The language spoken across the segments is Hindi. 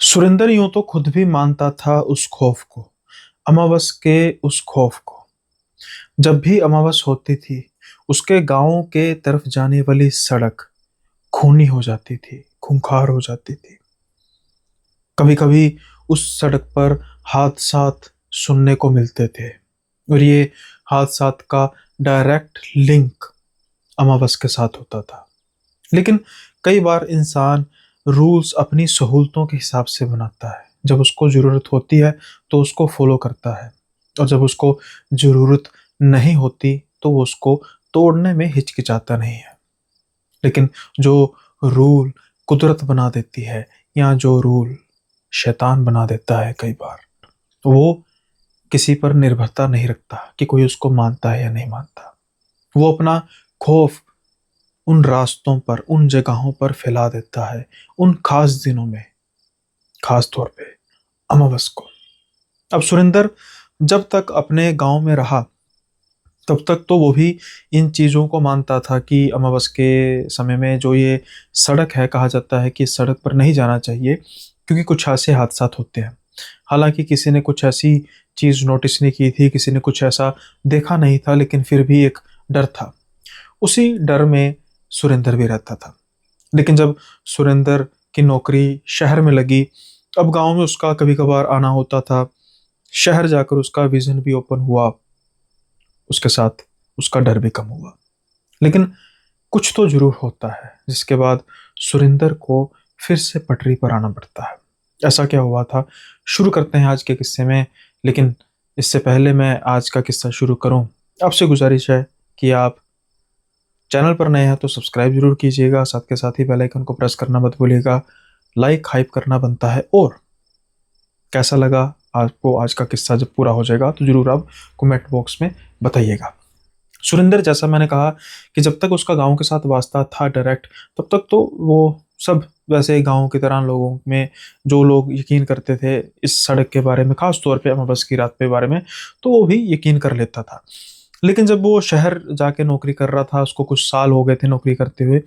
सुरेंद्र यूं तो खुद भी मानता था उस खौफ को, अमावस के उस खौफ को। जब भी अमावस होती थी, उसके गांव के तरफ जाने वाली सड़क खूनी हो जाती थी, खूंखार हो जाती थी। कभी कभी उस सड़क पर हादसात सुनने को मिलते थे, और ये हादसात का डायरेक्ट लिंक अमावस के साथ होता था। लेकिन कई बार इंसान रूल्स अपनी सहूलतों के हिसाब से बनाता है। जब उसको ज़रूरत होती है तो उसको फॉलो करता है, और जब उसको ज़रूरत नहीं होती तो वो उसको तोड़ने में हिचकिचाता नहीं है। लेकिन जो रूल कुदरत बना देती है, या जो रूल शैतान बना देता है, कई बार वो किसी पर निर्भरता नहीं रखता कि कोई उसको मानता है या नहीं मानता। वो अपना खौफ उन रास्तों पर, उन जगहों पर फैला देता है, उन खास दिनों में, खास तौर पे अमावस को। अब सुरेंद्र जब तक अपने गांव में रहा, तब तक तो वो भी इन चीज़ों को मानता था कि अमावस के समय में जो ये सड़क है, कहा जाता है कि इस सड़क पर नहीं जाना चाहिए क्योंकि कुछ ऐसे हादसात होते हैं। हालांकि किसी ने कुछ ऐसी चीज़ नोटिस नहीं की थी, किसी ने कुछ ऐसा देखा नहीं था, लेकिन फिर भी एक डर था। उसी डर में सुरेंद्र भी रहता था। लेकिन जब सुरेंद्र की नौकरी शहर में लगी, अब गांव में उसका कभी कभार आना होता था। शहर जाकर उसका विजन भी ओपन हुआ, उसके साथ उसका डर भी कम हुआ। लेकिन कुछ तो जरूर होता है जिसके बाद सुरेंद्र को फिर से पटरी पर आना पड़ता है। ऐसा क्या हुआ था, शुरू करते हैं आज के किस्से में। लेकिन इससे पहले मैं आज का किस्सा शुरू करूं, आपसे गुजारिश है कि आप चैनल पर नए हैं तो सब्सक्राइब जरूर कीजिएगा, साथ के साथ ही बेल आइकन को प्रेस करना मत भूलिएगा। लाइक हाइप करना बनता है। और कैसा लगा आपको आज का किस्सा, जब पूरा हो जाएगा तो जरूर आप कमेंट बॉक्स में बताइएगा। सुरेंद्र, जैसा मैंने कहा कि जब तक उसका गांव के साथ वास्ता था डायरेक्ट, तब तक तो वो सब वैसे गांव की तरह लोगों में, जो लोग यकीन करते थे इस सड़क के बारे में, खास तौर पे अमावस की रात के बारे में, तो वो भी यकीन कर लेता था। लेकिन जब वो शहर जाके नौकरी कर रहा था, उसको कुछ साल हो गए थे नौकरी करते हुए,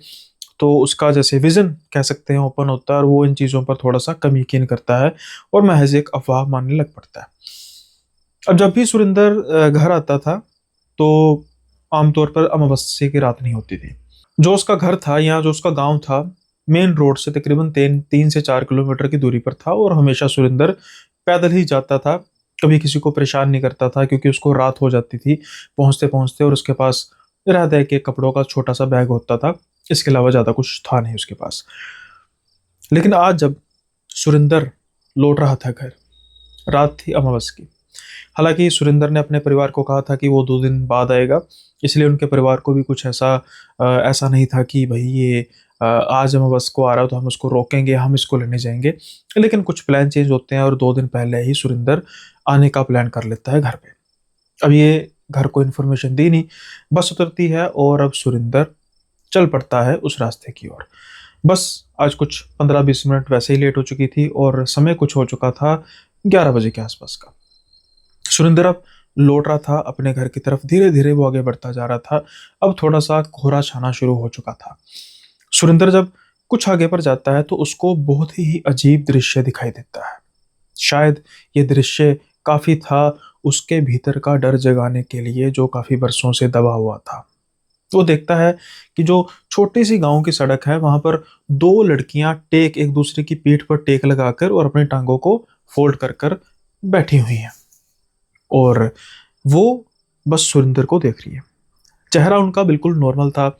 तो उसका जैसे विजन कह सकते हैं ओपन होता है, और वो इन चीज़ों पर थोड़ा सा कम यकीन करता है और महज एक अफवाह मानने लग पड़ता है। अब जब भी सुरेंद्र घर आता था, तो आमतौर पर अमावस्या की रात नहीं होती थी। जो उसका घर था या जो उसका गांव था, मेन रोड से तकरीबन 3 से 4 किलोमीटर की दूरी पर था, और हमेशा सुरेंद्र पैदल ही जाता था। कभी किसी को परेशान नहीं करता था क्योंकि उसको रात हो जाती थी पहुंचते पहुंचते, और उसके पास रहता है कि कपड़ों का छोटा सा बैग होता था। इसके अलावा ज़्यादा कुछ था नहीं उसके पास। लेकिन आज जब सुरेंद्र लौट रहा था घर, रात थी अमावस की। हालांकि सुरेंद्र ने अपने परिवार को कहा था कि वो 2 दिन बाद आएगा, इसलिए उनके परिवार को भी कुछ ऐसा नहीं था कि भाई ये आज अमावस को आ रहा है तो हम उसको रोकेंगे, हम इसको लेने जाएंगे। लेकिन कुछ प्लान चेंज होते हैं, और 2 दिन पहले ही सुरेंद्र आने का प्लान कर लेता है घर पे। अब ये घर को इन्फॉर्मेशन दी नहीं, बस उतरती है और अब सुरेंद्र चल पड़ता है उस रास्ते की ओर। बस आज कुछ 15-20 मिनट वैसे ही लेट हो चुकी थी, और समय कुछ हो चुका था 11 बजे के आसपास का। सुरेंद्र अब लौट रहा था अपने घर की तरफ, धीरे धीरे वो आगे बढ़ता जा रहा था। अब थोड़ा सा कोहरा छाना शुरू हो चुका था। सुरेंद्र जब कुछ आगे पर जाता है तो उसको बहुत ही अजीब दृश्य दिखाई देता है। शायद ये दृश्य काफी था उसके भीतर का डर जगाने के लिए, जो काफी बरसों से दबा हुआ था। वो देखता है कि जो छोटी सी गांव की सड़क है, वहां पर 2 लड़कियां टेक एक दूसरे की पीठ पर टेक लगाकर और अपनी टांगों को फोल्ड कर कर बैठी हुई हैं, और वो बस सुरेंद्र को देख रही है। चेहरा उनका बिल्कुल नॉर्मल था,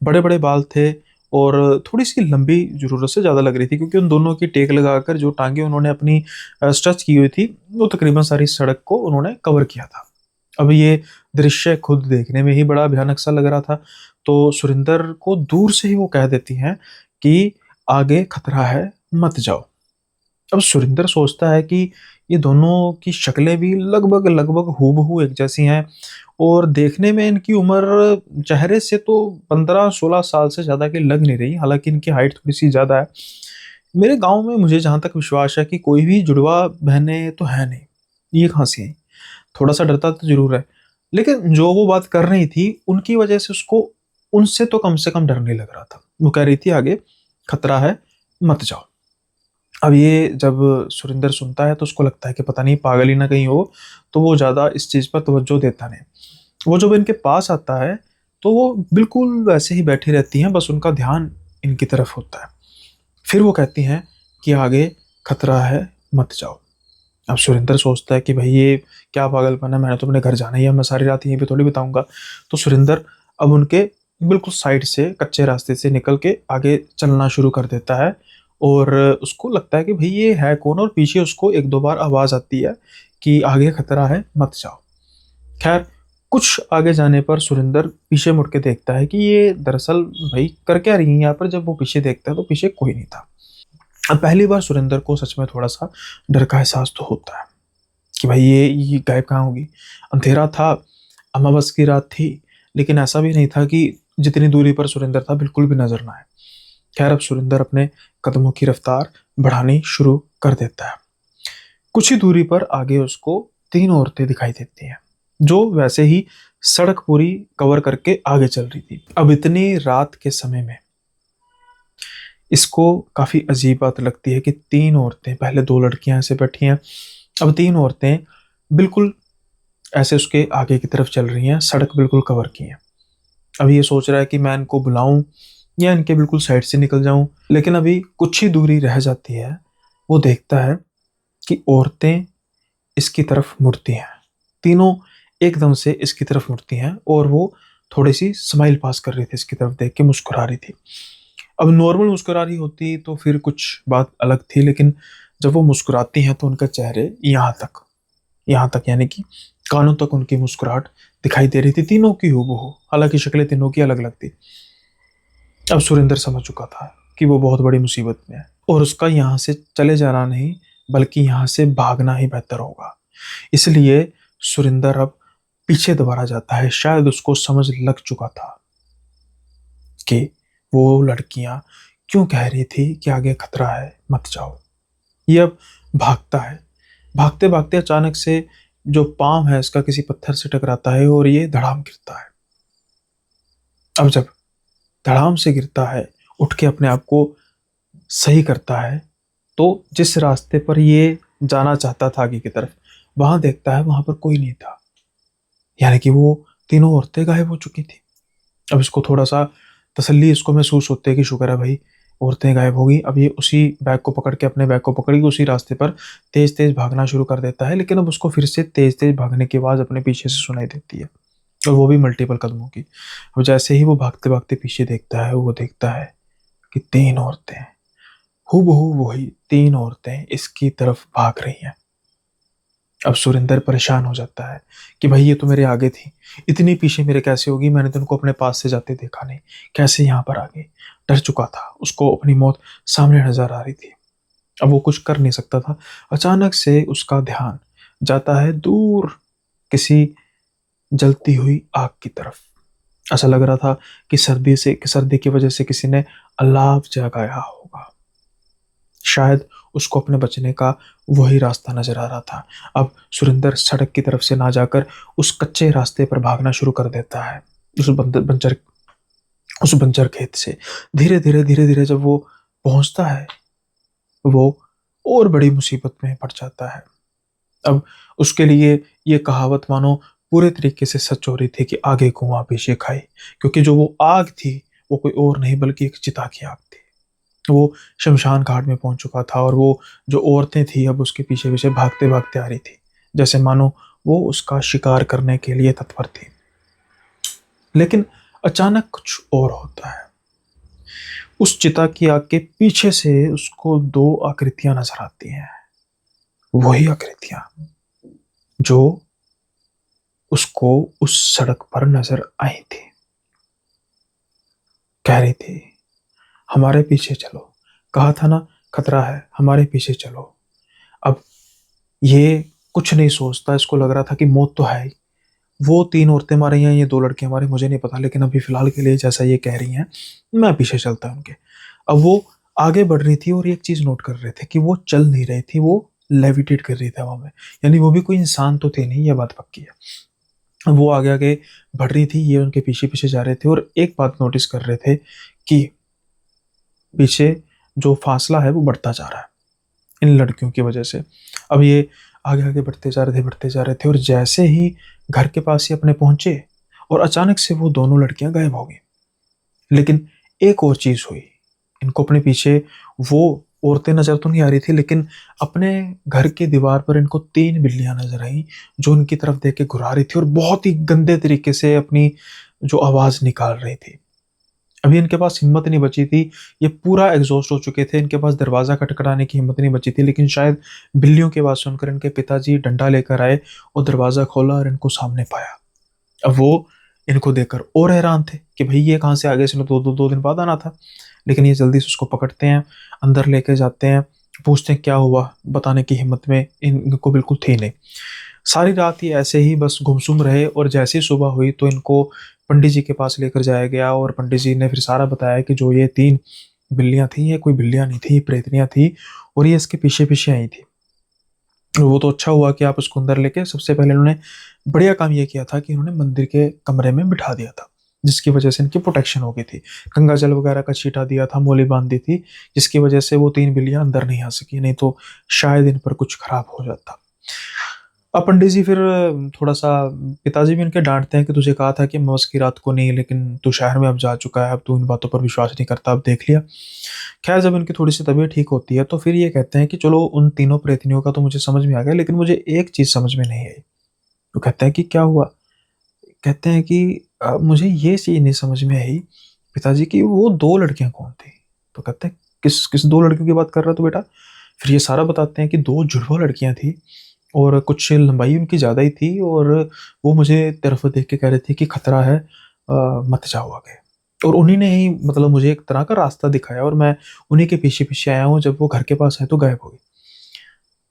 बड़े बड़े बाल थे, और थोड़ी सी लंबी जरूरत से ज़्यादा लग रही थी क्योंकि उन दोनों की टेक लगाकर जो टांगे उन्होंने अपनी स्ट्रेच की हुई थी, वो तकरीबन सारी सड़क को उन्होंने कवर किया था। अब ये दृश्य खुद देखने में ही बड़ा भयानक सा लग रहा था, तो सुरेंद्र को दूर से ही वो कह देती हैं कि आगे खतरा है, मत जाओ। अब सुरेंद्र सोचता है कि ये दोनों की शक्लें भी लगभग लगभग हूबहू एक जैसी हैं, और देखने में इनकी उम्र चेहरे से तो 15-16 साल से ज़्यादा की लग नहीं रही। हालांकि इनकी हाइट थोड़ी सी ज़्यादा है। मेरे गांव में मुझे जहाँ तक विश्वास है कि कोई भी जुड़वा बहनें तो है नहीं, ये कहाँ से आई। थोड़ा सा डरता तो जरूर है, लेकिन जो वो बात कर रही थी उनकी वजह से उसको उनसे तो कम से कम डर नहीं लग रहा था। वो कह रही थी आगे खतरा है, मत जाओ। अब ये जब सुरिंदर सुनता है तो उसको लगता है कि पता नहीं पागल ही ना कहीं हो, तो वो ज़्यादा इस चीज़ पर तवज्जो देता नहीं। वो जब इनके पास आता है तो वो बिल्कुल वैसे ही बैठी रहती हैं, बस उनका ध्यान इनकी तरफ होता है। फिर वो कहती हैं कि आगे खतरा है, मत जाओ। अब सुरेंद्र सोचता है कि भाई ये क्या पागलपन है, मैंने तो अपने घर जाना ही है, मैं सारी रात यहीं पे थोड़ी बिताऊंगा। तो सुरेंद्र अब उनके बिल्कुल साइड से कच्चे रास्ते से निकल के आगे चलना शुरू कर देता है। और उसको लगता है कि भाई ये है कौन, और पीछे उसको एक दो बार आवाज आती है कि आगे खतरा है, मत जाओ। खैर, कुछ आगे जाने पर सुरेंद्र पीछे मुड़ के देखता है कि ये दरअसल भाई कर क्या रही है यहाँ पर। जब वो पीछे देखता है तो पीछे कोई नहीं था। अब पहली बार सुरेंद्र को सच में थोड़ा सा डर का एहसास तो होता है कि भाई ये गायब कहाँ होगी। अंधेरा था, अमावस की रात थी, लेकिन ऐसा भी नहीं था कि जितनी दूरी पर सुरेंद्र था बिल्कुल भी नजर ना आए। खैर, अब सुरेंद्र अपने कदमों की रफ्तार बढ़ानी शुरू कर देता है। कुछ ही दूरी पर आगे उसको तीन औरतें दिखाई देती हैं, जो वैसे ही सड़क पूरी कवर करके आगे चल रही थी। अब इतनी रात के समय में इसको काफी अजीब बात लगती है कि तीन औरतें, पहले दो लड़कियां ऐसे बैठी हैं, अब तीन औरतें बिल्कुल ऐसे उसके आगे की तरफ चल रही हैं, सड़क बिल्कुल कवर की है। अब ये सोच रहा है कि मैं इनको बुलाऊं या इनके बिल्कुल साइड से निकल जाऊं, लेकिन अभी कुछ ही दूरी रह जाती है। वो देखता है कि औरतें इसकी तरफ मुड़ती हैं, तीनों एकदम से इसकी तरफ मुड़ती हैं, और वो थोड़ी सी स्माइल पास कर रही थी, इसकी तरफ देख के मुस्कुरा रही थी। अब नॉर्मल मुस्कुरा रही होती तो फिर कुछ बात अलग थी, लेकिन जब वो मुस्कुराती हैं तो उनका चेहरे यहाँ तक यानी कि कानों तक उनकी मुस्कुराहट दिखाई दे रही थी, तीनों की हूबहू। हालांकि शक्लें तीनों की अलग अलग थी। अब सुरेंद्र समझ चुका था कि वो बहुत बड़ी मुसीबत में है, और उसका यहाँ से चले जाना नहीं बल्कि यहाँ से भागना ही बेहतर होगा। इसलिए सुरेंद्र अब पीछे दोबारा जाता है। शायद उसको समझ लग चुका था कि वो लड़कियां क्यों कह रही थी कि आगे खतरा है, मत जाओ। ये अब भागता है। भागते भागते अचानक से जो पाँव है इसका किसी पत्थर से टकराता है और ये धड़ाम गिरता है। अब जब धड़ाम से गिरता है, उठ के अपने आप को सही करता है, तो जिस रास्ते पर ये जाना चाहता था आगे की तरफ, वहां देखता है वहां पर कोई नहीं था। यानी कि वो तीनों औरतें गायब हो चुकी थी। अब इसको थोड़ा सा तसल्ली इसको महसूस होती है कि शुक्र है भाई, औरतें गायब हो गई। अब ये उसी बैग को पकड़ के, अपने बैग को पकड़ के उसी रास्ते पर तेज तेज भागना शुरू कर देता है। लेकिन अब उसको फिर से तेज तेज भागने की आवाज अपने पीछे से सुनाई देती है, और वो भी मल्टीपल कदमों की। अब जैसे ही वो भागते भागते पीछे देखता है, वो देखता है कि तीन औरतें, हूबहू वही तीन औरतें इसकी तरफ भाग रही हैं। अब सुरेंद्र परेशान हो जाता है कि भाई ये तो मेरे आगे थी, इतनी पीछे मेरे कैसे होगी, मैंने तो उनको अपने पास से जाते देखा नहीं, कैसे यहाँ पर आ गई। डर चुका था, उसको अपनी मौत सामने नजर आ रही थी। अब वो कुछ कर नहीं सकता था। अचानक से उसका ध्यान जाता है दूर किसी जलती हुई आग की तरफ। ऐसा लग रहा था कि सर्दी की वजह से किसी ने अलाव जगाया होगा। शायद उसको अपने बचने का वही रास्ता नजर आ रहा था। अब सुरेंद्र सड़क की तरफ से ना जाकर उस कच्चे रास्ते पर भागना शुरू कर देता है, उस बंजर खेत से। धीरे धीरे धीरे धीरे जब वो पहुंचता है, वो और बड़ी मुसीबत में पड़ जाता है। अब उसके लिए ये कहावत मानो पूरे तरीके से सच हो रही थी कि आगे कुआं पीछे खाई, क्योंकि जो वो आग थी वो कोई और नहीं बल्कि एक चिता की आग थी। वो शमशान घाट में पहुंच चुका था, और वो जो औरतें थी अब उसके पीछे पीछे भागते भागते आ रही थी, जैसे मानो वो उसका शिकार करने के लिए तत्पर थी। लेकिन अचानक कुछ और होता है। उस चिता की आग के पीछे से उसको दो आकृतियां नजर आती हैं, वही आकृतियां जो उसको उस सड़क पर नजर आई थी। कह रही थी, हमारे पीछे चलो, कहा था ना खतरा है, हमारे पीछे चलो। अब ये कुछ नहीं सोचता, इसको लग रहा था कि मौत तो है ही। वो तीन औरतें मारी हैं, ये दो लड़कियां मारी, मुझे नहीं पता, लेकिन अभी फिलहाल के लिए जैसा ये कह रही हैं मैं पीछे चलता हूं उनके। अब वो आगे बढ़ रही थी और एक चीज नोट कर रहे थे कि वो चल नहीं रही थी, वो लेविटेट कर रही थी हवा में। यानी वो भी कोई इंसान तो थे नहीं, ये बात पक्की है। अब वो आगे आगे बढ़ रही थी, ये उनके पीछे पीछे जा रहे थे, और एक बात नोटिस कर रहे थे कि पीछे जो फासला है वो बढ़ता जा रहा है। इन लड़कियों की वजह से। अब ये आगे आगे बढ़ते जा रहे थे और जैसे ही घर के पास ही अपने पहुंचे और अचानक से वो दोनों लड़कियां गायब हो गई। लेकिन एक और चीज हुई, इनको अपने पीछे वो औरतें नजर तो नहीं आ रही थी, लेकिन अपने घर की दीवार पर इनको 3 बिल्लियां नजर आई जो इनकी तरफ देख के घुरा रही थी और बहुत ही गंदे तरीके से अपनी जो आवाज निकाल रही थी। अभी इनके पास हिम्मत नहीं बची थी, ये पूरा एग्जॉस्ट हो चुके थे, इनके पास दरवाजा खटखटाने की हिम्मत नहीं बची थी, लेकिन शायद बिल्लियों की आवाज सुनकर इनके पिताजी डंडा लेकर आए और दरवाजा खोला और इनको सामने पाया। अब वो इनको देखकर और हैरान थे कि भाई ये कहाँ से आ गए, इसने दो दिन बाद आना था। लेकिन ये जल्दी से उसको पकड़ते हैं, अंदर लेके जाते हैं, पूछते हैं क्या हुआ, बताने की हिम्मत में इनको बिल्कुल थी नहीं। सारी रात ये ऐसे ही बस गुमसुम रहे और जैसे ही सुबह हुई तो इनको पंडित जी के पास लेकर जाया गया और पंडित जी ने फिर सारा बताया कि जो ये 3 बिल्लियां थी ये कोई बिल्लियां नहीं थी, प्रेतनियां थी और ये इसके पीछे पीछे आई थी। और वो तो अच्छा हुआ कि आप उसको अंदर लेके, सबसे पहले इन्होंने बढ़िया काम ये किया था कि इन्होंने मंदिर के कमरे में बिठा दिया था, जिसकी वजह से इनकी प्रोटेक्शन हो गई थी। गंगा जल वगैरह का छींटा दिया था, मोली बांध दी थी, जिसकी वजह से वो 3 बिल्लियां अंदर नहीं आ सकी, नहीं तो शायद इन पर कुछ खराब हो जाता। अब पंडित जी फिर थोड़ा सा, पिताजी भी इनके डांटते हैं कि तुझे कहा था कि अमावस की रात को नहीं, लेकिन तू शहर में अब जा चुका है, अब तू इन बातों पर विश्वास नहीं करता, अब देख लिया। खैर जब इनकी थोड़ी सी तबीयत ठीक होती है तो फिर ये कहते हैं कि चलो उन तीनों प्रेतनियों का तो मुझे समझ में आ गया, लेकिन मुझे एक चीज समझ में नहीं आई। तो कहते हैं कि क्या हुआ। कहते हैं कि मुझे ये चीज नहीं समझ में आई पिताजी की, वो 2 लड़कियां कौन थी। तो कहते हैं किस किस 2 लड़कियों की बात कर रहा तू बेटा। फिर ये सारा बताते हैं कि 2 जुड़वा लड़कियां थी और कुछ लंबाई उनकी ज्यादा ही थी और वो मुझे तरफ देख के कह रहे थे कि खतरा है, मत जाओ आगे। और उन्हीं ने ही मतलब मुझे एक तरह का रास्ता दिखाया और मैं उन्हीं के पीछे पीछे आया हूँ, जब वो घर के पास आए तो गायब हो गई।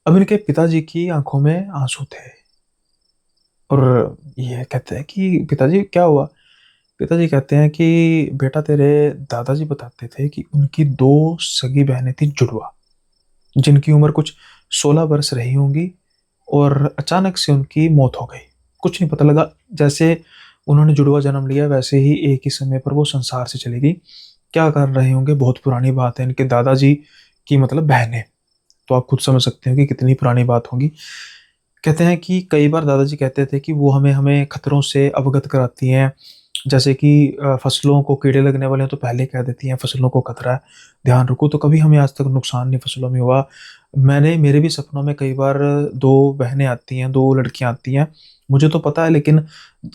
अब इनके पिताजी की आंखों में आंसू थे और ये कहते हैं कि पिताजी क्या हुआ। पिताजी कहते हैं कि बेटा तेरे दादाजी बताते थे कि उनकी 2 सगी बहनें थी जुड़वा, जिनकी उम्र कुछ 16 वर्ष रही होंगी और अचानक से उनकी मौत हो गई। कुछ नहीं पता लगा, जैसे उन्होंने जुड़वा जन्म लिया वैसे ही एक ही समय पर वो संसार से चली गई। क्या कर रहे होंगे, बहुत पुरानी बात है, इनके दादाजी की मतलब बहनें, तो आप खुद समझ सकते हो कि कितनी पुरानी बात होगी। कहते हैं कि कई बार दादाजी कहते थे कि वो हमें हमें खतरों से अवगत कराती हैं, जैसे कि फसलों को कीड़े लगने वाले हैं तो पहले कह देती हैं फसलों को खतरा है, ध्यान रखो। तो कभी हमें आज तक नुकसान नहीं फसलों में हुआ। मेरे भी सपनों में कई बार 2 बहनें आती हैं, 2 लड़कियां आती हैं, मुझे तो पता है, लेकिन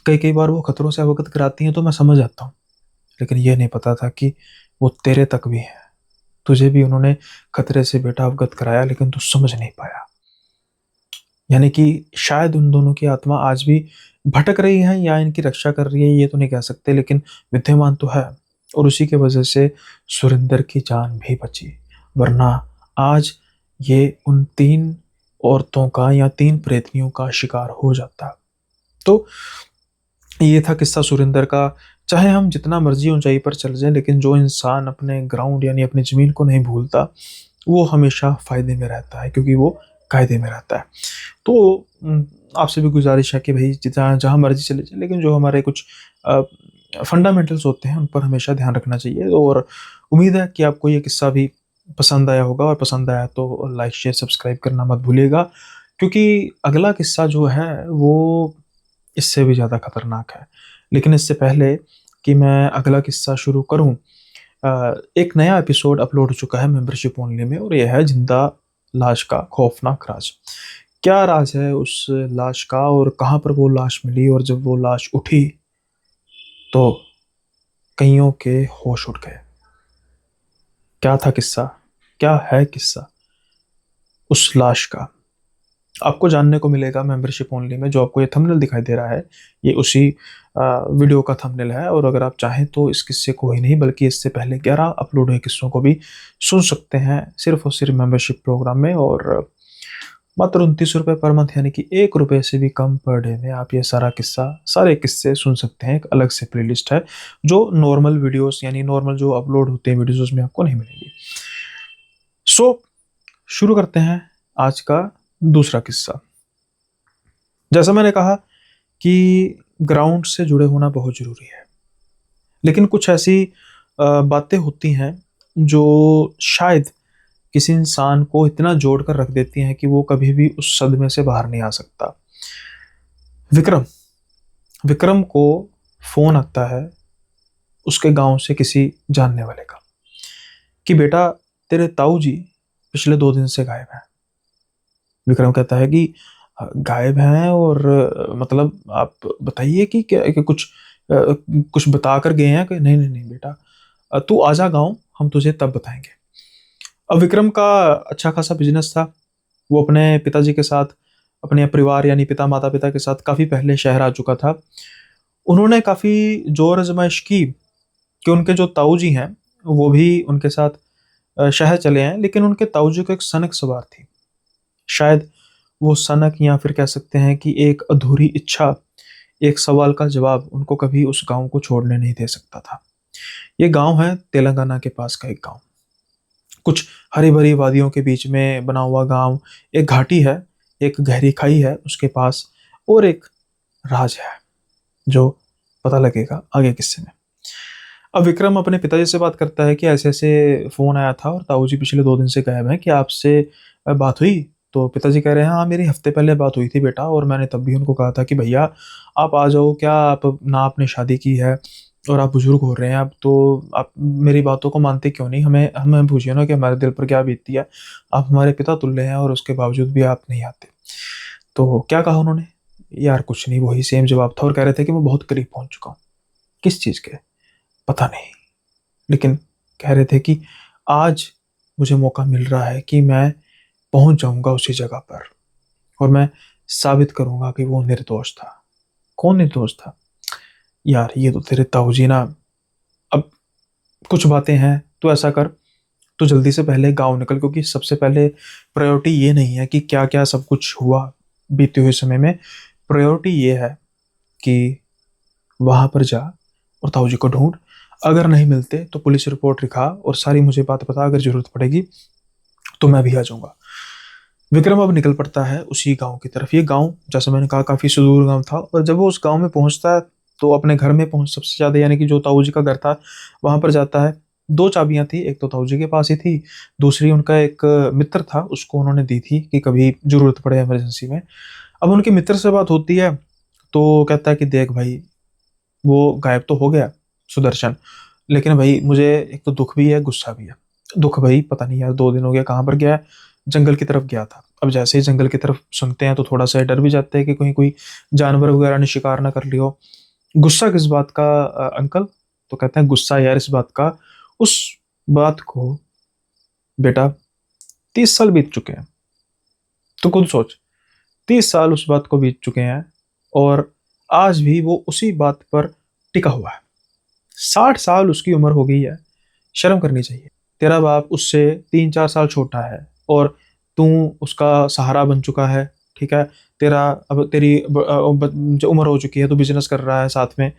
कई कई बार वो खतरों से अवगत कराती हैं तो मैं समझ आता हूँ। लेकिन ये नहीं पता था कि वो तेरे तक भी है, तुझे भी उन्होंने खतरे से बेटा अवगत कराया, लेकिन तू समझ नहीं पाया। यानी कि शायद उन दोनों की आत्मा आज भी भटक रही है या इनकी रक्षा कर रही है, ये तो नहीं कह सकते, लेकिन विद्यमान तो है। और उसी की वजह से सुरिंदर की जान भी बची, वरना आज ये उन 3 औरतों का या 3 प्रेतनियों का शिकार हो जाता। तो ये था किस्सा सुरिंदर का। चाहे हम जितना मर्जी ऊंचाई पर चल जाएं, लेकिन जो इंसान अपने ग्राउंड यानी अपनी जमीन को नहीं भूलता वो हमेशा फायदे में रहता है, क्योंकि वो कायदे में रहता है। तो आपसे भी गुजारिश है कि भाई जहाँ जहाँ मर्जी चले जाए, लेकिन जो हमारे कुछ फंडामेंटल्स होते हैं उन पर हमेशा ध्यान रखना चाहिए। और उम्मीद है कि आपको ये किस्सा भी पसंद आया होगा, और पसंद आया तो लाइक शेयर सब्सक्राइब करना मत भूलिएगा, क्योंकि अगला किस्सा जो है वो इससे भी ज़्यादा खतरनाक है। लेकिन इससे पहले कि मैं अगला किस्सा शुरू करूं, एक नया एपिसोड अपलोड हो चुका है मेंबरशिप ओनली में, और यह है जिंदा लाश का खौफनाक राज। क्या राज है उस लाश का और कहाँ पर वो लाश मिली, और जब वो लाश उठी तो कईयों के होश उड़ गए। क्या था किस्सा, क्या है किस्सा उस लाश का, आपको जानने को मिलेगा मेंबरशिप ओनली में। जो आपको ये थंबनेल दिखाई दे रहा है ये उसी वीडियो का थंबनेल है। और अगर आप चाहें तो इस किस्से को ही नहीं बल्कि इससे पहले 11 अपलोड हुए किस्सों को भी सुन सकते हैं, सिर्फ और सिर्फ मेंबरशिप प्रोग्राम में। और मात्र 29 रुपये पर मंथ, यानी कि 1 रुपये से भी कम पर डे में आप ये सारे किस्से सुन सकते हैं। एक अलग से प्लेलिस्ट है जो नॉर्मल वीडियोस यानी नॉर्मल जो अपलोड होते हैं वीडियोस उसमें आपको नहीं मिलेगी। सो शुरू करते हैं आज का दूसरा किस्सा। जैसा मैंने कहा कि ग्राउंड से जुड़े होना बहुत जरूरी है, लेकिन कुछ ऐसी बातें होती हैं जो शायद किसी इंसान को इतना जोड़ कर रख देती हैं कि वो कभी भी उस सदमे से बाहर नहीं आ सकता। विक्रम विक्रम को फोन आता है उसके गांव से किसी जानने वाले का कि बेटा, तेरे ताऊ जी पिछले 2 दिन से गायब हैं। विक्रम कहता है कि गायब हैं, और मतलब आप बताइए कि क्या कि कुछ बता कर गए हैं कि नहीं नहीं नहीं बेटा, तू आजा गांव, हम तुझे तब बताएंगे। अब विक्रम का अच्छा खासा बिजनेस था। वो अपने पिताजी के साथ, अपने परिवार यानी पिता माता पिता के साथ काफ़ी पहले शहर आ चुका था। उन्होंने काफ़ी जोर आजमाइश की कि उनके जो ताऊ जी हैं वो भी उनके साथ शहर चले आए, लेकिन उनके ताऊ जी को एक सनक सवार थी। शायद वो सनक, या फिर कह सकते हैं कि एक अधूरी इच्छा, एक सवाल का जवाब उनको कभी उस गांव को छोड़ने नहीं दे सकता था। ये गांव है तेलंगाना के पास का एक गांव, कुछ हरी भरी वादियों के बीच में बना हुआ गांव। एक घाटी है, एक गहरी खाई है उसके पास, और एक राज है जो पता लगेगा आगे किस्से में। अब विक्रम अपने पिताजी से बात करता है कि ऐसे ऐसे फोन आया था और ताऊ जी पिछले 2 दिन से गायब हैं, क्या आपसे बात हुई? तो पिताजी कह रहे हैं, हाँ मेरी हफ्ते पहले बात हुई थी बेटा, और मैंने तब भी उनको कहा था कि भैया आप आ जाओ, क्या आप ना आपने शादी की है और आप बुजुर्ग हो रहे हैं अब, तो आप मेरी बातों को मानते क्यों नहीं? हमें हमें पूछिए ना कि हमारे दिल पर क्या बीतती है। आप हमारे पिता तुल्य हैं और उसके बावजूद भी आप नहीं आते। तो क्या कहा उन्होंने? यार कुछ नहीं, वही सेम जवाब था, और कह रहे थे कि मैं बहुत करीब पहुंच चुका हूँ। किस चीज़ के? पता नहीं, लेकिन कह रहे थे कि आज मुझे मौका मिल रहा है कि मैं पहुंच जाऊंगा उसी जगह पर, और मैं साबित करूंगा कि वो निर्दोष था। कौन निर्दोष था? यार ये तो तेरे ताऊ जी ना। अब कुछ बातें हैं, तो ऐसा कर, तो जल्दी से पहले गांव निकल, क्योंकि सबसे पहले प्रायोरिटी ये नहीं है कि क्या क्या सब कुछ हुआ बीते हुए समय में। प्रायोरिटी ये है कि वहां पर जा और ताऊ जी को ढूंढ। अगर नहीं मिलते तो पुलिस रिपोर्ट लिखा और सारी मुझे बात बता, अगर जरूरत पड़ेगी तो मैं भी आ जाऊंगा। विक्रम अब निकल पड़ता है उसी गांव की तरफ। ये गांव, जैसे मैंने कहा, काफी सुदूर गांव था, और जब वो उस गांव में पहुंचता है तो अपने घर में पहुंच, सबसे ज्यादा यानी कि जो ताऊ जी का घर था वहां पर जाता है। 2 चाबियां थी, एक तो ताऊ जी के पास ही थी, दूसरी उनका एक मित्र था, उसको उन्होंने दी थी कि कभी जरूरत पड़े इमरजेंसी में। अब उनके मित्र से बात होती है तो कहता है कि देख भाई, वो गायब तो हो गया सुदर्शन, लेकिन भाई मुझे एक तो दुख भी है, गुस्सा भी है। दुख भाई, पता नहीं यार 2 दिन हो गया कहाँ पर गया है, जंगल की तरफ गया था। अब जैसे ही जंगल की तरफ सुनते हैं तो थोड़ा सा डर भी जाते हैं कि कहीं कोई जानवर वगैरह ने शिकार ना कर लिया हो। गुस्सा किस बात का अंकल? तो कहते हैं गुस्सा यार इस बात का, उस बात को बेटा 30 साल बीत चुके हैं। तो खुद सोच, 30 साल उस बात को बीत चुके हैं, और आज भी वो उसी बात पर टिका हुआ है। 60 साल उसकी उम्र हो गई है। शर्म करनी चाहिए। तेरा बाप उससे 3-4 साल छोटा है, और तू उसका सहारा बन चुका है। ठीक है, तेरा अब तेरी जो उम्र हो चुकी है, तो बिजनेस कर रहा है साथ में।